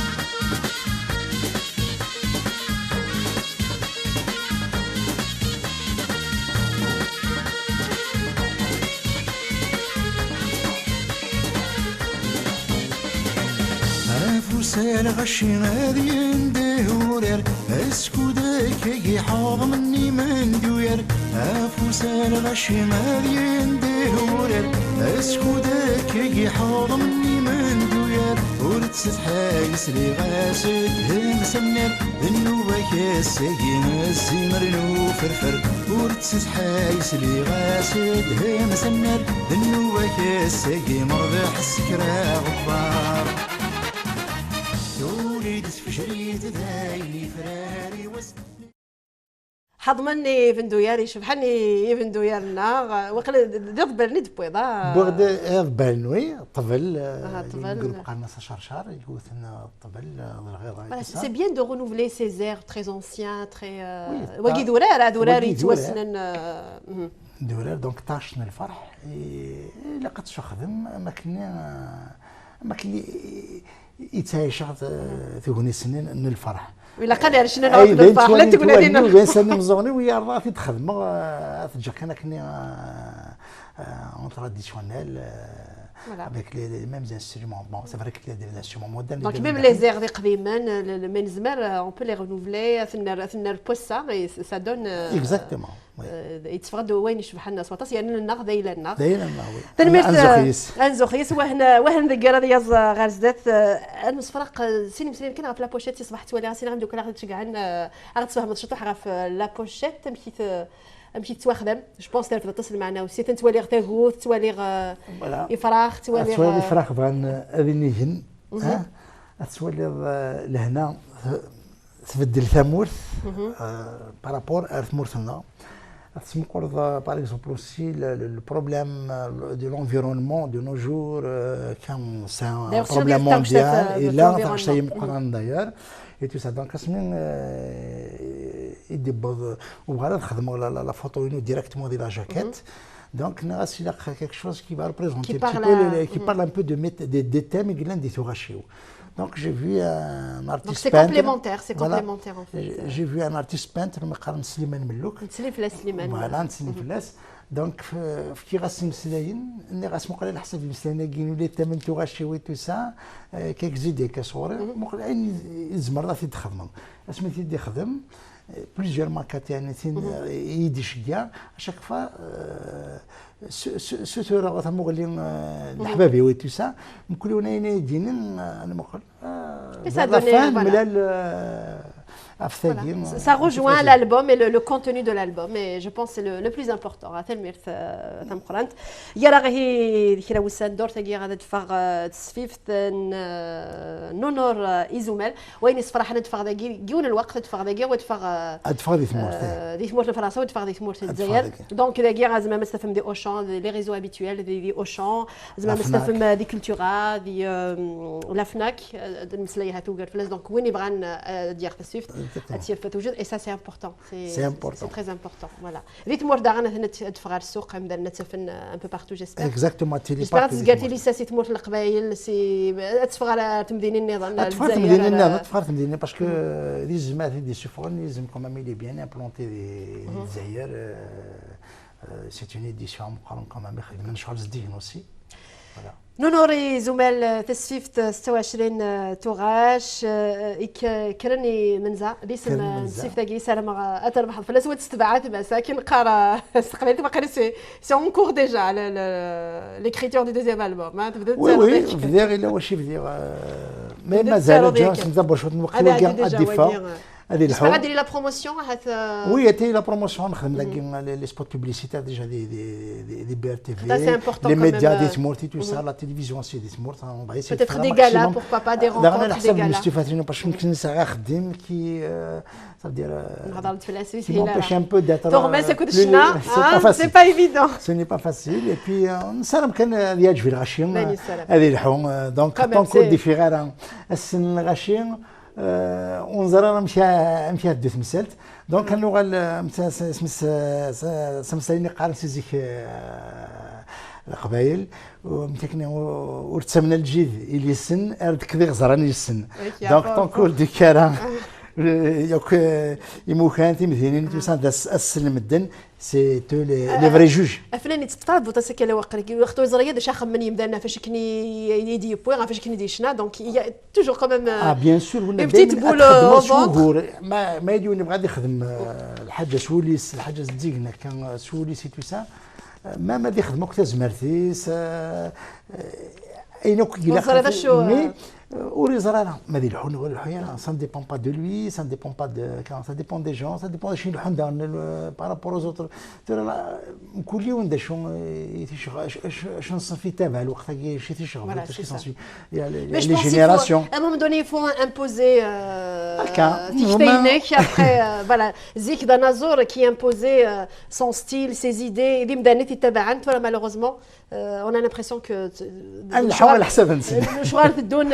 سال غشي غادي ندهورر اسكو داك يحاض مني من دوير افو سال غشي غادي ندهورر اسكو داك يحاض مني من دوير ورتس حايس لي غاسد همسنر النوبة كاسين الزمر نو فرفر ورتس حايس لي غاسد همسنر النوبة كاسين مرضح السكرة غبار حضمني فندوياري شبحني فندويارنا وقال درت بالني دبويضه بغد بالنوي طبل يقول بقى لنا شهر يقول لنا الطبل الغير سي بيان دو رونوفلي سي زير تري انسيان تري واقي دورار دورار يتوسنن دورار دونك طاشنا الفرح الا قد خدم ما كان يتعيش تغني سنين الفرح ولا قادر شنو نعرف الفرح لا تقول هذه بين سنين مزوني ويا راه تخدم تجا كان اون تراديسيونيل avec les mêmes instruments. Bon, c'est vrai qu'il y a des instruments modernes. Donc même les airs قديما من زمان on peut les renouveler ثنا البوسا ça donne Exactement. يتفردوا وين يشبح لنا سواطاس يعني النغ دايلا النغ دايلا النغ تنميت انزوخيس وهنا ديال ديال غازدات المسفرق سيني مسلم كان في لابوشيت يصبح تولي سيني غندوك لا غتشكعن غتفهم الشطوح في لابوشيت مشيت تواخدم جو بونس تعرف تتصل معنا وسي تولي تاغوت تولي يفراخ تولي فراخ بغان هذه نيجن تولي لهنا تبدل ثمورث بارابور ار ثمورثنا تمقرض باغ اكزومبل اوسي لو بروبليم دو لونفيرونمون دو نو جور كان سان بروبليم مونديال الى فاش يمقرن داير اي تو سا دونك اسمين يدي وبغا تخدم لا فوتو ديريكتومون دي لا جاكيت. Donc, il y a quelque chose qui va représenter qui parle un peu des thèmes qui sont rachés. Donc, j'ai vu un artiste peintre. Donc, c'est complémentaire, c'est complémentaire en fait. J'ai vu un artiste peintre, Slimane Mellouk. Slimane. Voilà, Slimane. Donc, qui rassemble Slimane, il rassemble les حسب المسلمين les thèmes qui sont rachés et tout ça, quelques idées qui sont مقلعين يزمر في تخدم. اسمه تيدي خدم. Plusieurs maquettes يديشيا اشاك فوا سوتورا غتمغلي الحبابي وي تو سا نكونوا يدين انا مقول Ça rejoint l'album et le contenu de l'album et je pense que c'est le plus important. Il y a la qui وسان دور تاعي غادا تفاغ تصفيفت نونور ايزومال وين يصفرح ندفاغ داكي كيون الوقت تفاغ داكي وتفاغ ادفاغ دي ثمورت فرنسا وتفاغ دي ثمورت الجزائر دونك داكي زعما مستفهم دي اوشان لي ريزو هابيتويل دي اوشان زعما مستفهم دي كولتورا دي لا فناك المسليه توقر فلاس دونك وين يبغى ديال تصفيفت هادشي توجد et ça c'est important c'est très important voilà ريت موردا غانا تفغ السوق عندنا تفن un peu partout j'espère exactement j'espère قالتي لي سا سي تمور القبايل سي تفغ تمديني النظام الجزائر تمديني النظام تفغ تمديني باسكو دي جماعه دي سوفون لازم كومام il est bien implanté الجزائر c'est une édition مقارن كومام خدمنا شغل جديد aussi voilà نونوري زمال تصفيفت 26 تغاش كرني منزا باسم تصفيفت تاكي سلام اتربح فلاس وتستبعات مساكن قرا استقبلت باقي سي اون كور ديجا على ليكريتور دو دوزيام البوم ما تبدا وي فدير الا واش فدير مازال جا ندبر شويه نوقفوا كاع الدفاع هذه الحوم غادي لا بروموسيون وي تي لا بروموسيون نخدم لي سبوت بوبليسيتير ديجا دي بي ار تي في لي ميديا دي سمورتي تو سا لا تيليفزيون سي دي سمورت اون باغي سي peut-être des galas pourquoi pas des rencontres دابا نحسب المستفادين باش يمكن نسا خدم كي صافي نهضر الفلاسفه qui m'empêche un peu d'être تغمس كنت شنا سي با ايفيدون ce n'est pas facile et puis نسالم كان ديال في الغشيم هذه الحوم دونك كونكور دي فيغارا السن الغشيم ونزرنا مشى دو تمثلت دونك كانوا غال سمسالين قارن سيزيك القبايل ومتكنا ورتسمنا الجيد اللي السن ارد كذي غزراني السن دونك طونكور دي كارا يوك يموكانتي مثلين توسان السن مدن سي تو لي فري جوج افلاني تطلب بوطا كلا وقرك وقتو زريه داش خم من يمدانا فاش كني يدي بوين فاش كني دي شنا دونك يا توجور كوميم بيان سور ولا دايما ما يديو نبغى يخدم الحاجه سوليس الحاجه زديقنا كان سوليس تو سا ما غادي يخدموا كتا زمرتيس اين كي وري زرانا ما دي الحون ولا الحياه سان ديبون با دو لوي سان ديبون با دو سان ديبون دي جون سان ديبون شي الحون دار بارابور اوز اوتر كل يوم دا شنو نصفي تابع الوقت شي تيشغل شي سونسي لي جينيراسيون à un moment donné il faut imposer تكتينك après voilà زيك دانازور qui imposait son style ses idées اللي مداني تتبع انت ولا malheureusement on a l'impression que نحاول حسب نسن شغال في الدون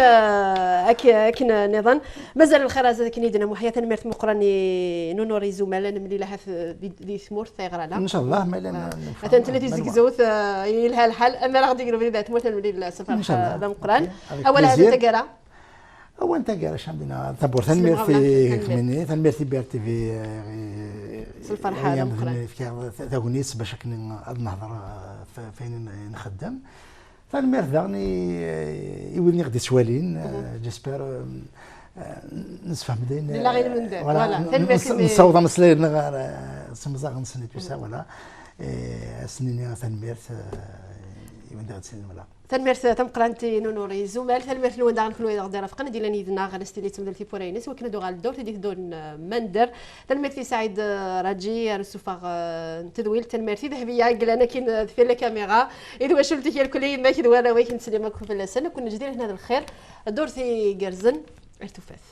كنا نظن مازال الخير هذا كنيدنا محياه ميرت مقراني نونوري زملاء نملي لها في ثمور ثيغرا لا ان شاء الله ما حتى انت اللي تزكزوت يلها الحال انا راه غادي نقولوا لي ثمور نملي السفر هذا مقران اولا هذا تقرا هو انت قال شامبينا تبور ثنمير في خميني ثنمير في بي ار تي في الفرحه هذا مقران في تاغونيس باش كنا نهضر فين نخدم فالمير ثاني يولني غدي سوالين جيسبر نسفهم دين لا غير من دين ولا نصوض مسلي نغار سمزا غنسني تو سا ولا سنيني ثانمير من دار سين ملا تنمرت تم قرانتي نوري زومال تنمرت لو داغ نكلو يدغ دار فقنا ديال نيدنا غير ستيلي تمدل في بورينس وكنا دو غال الدور تدي دون مندر تنمرت في سعيد راجي رسوفا تدويل تنمرت في ذهبيه قلنا كاين في الكاميرا اذا واش قلت هي الكل ما كي دوانا وين نسلمك في اللسان كنا جدير هنا الخير دور في قرزن ارتفاث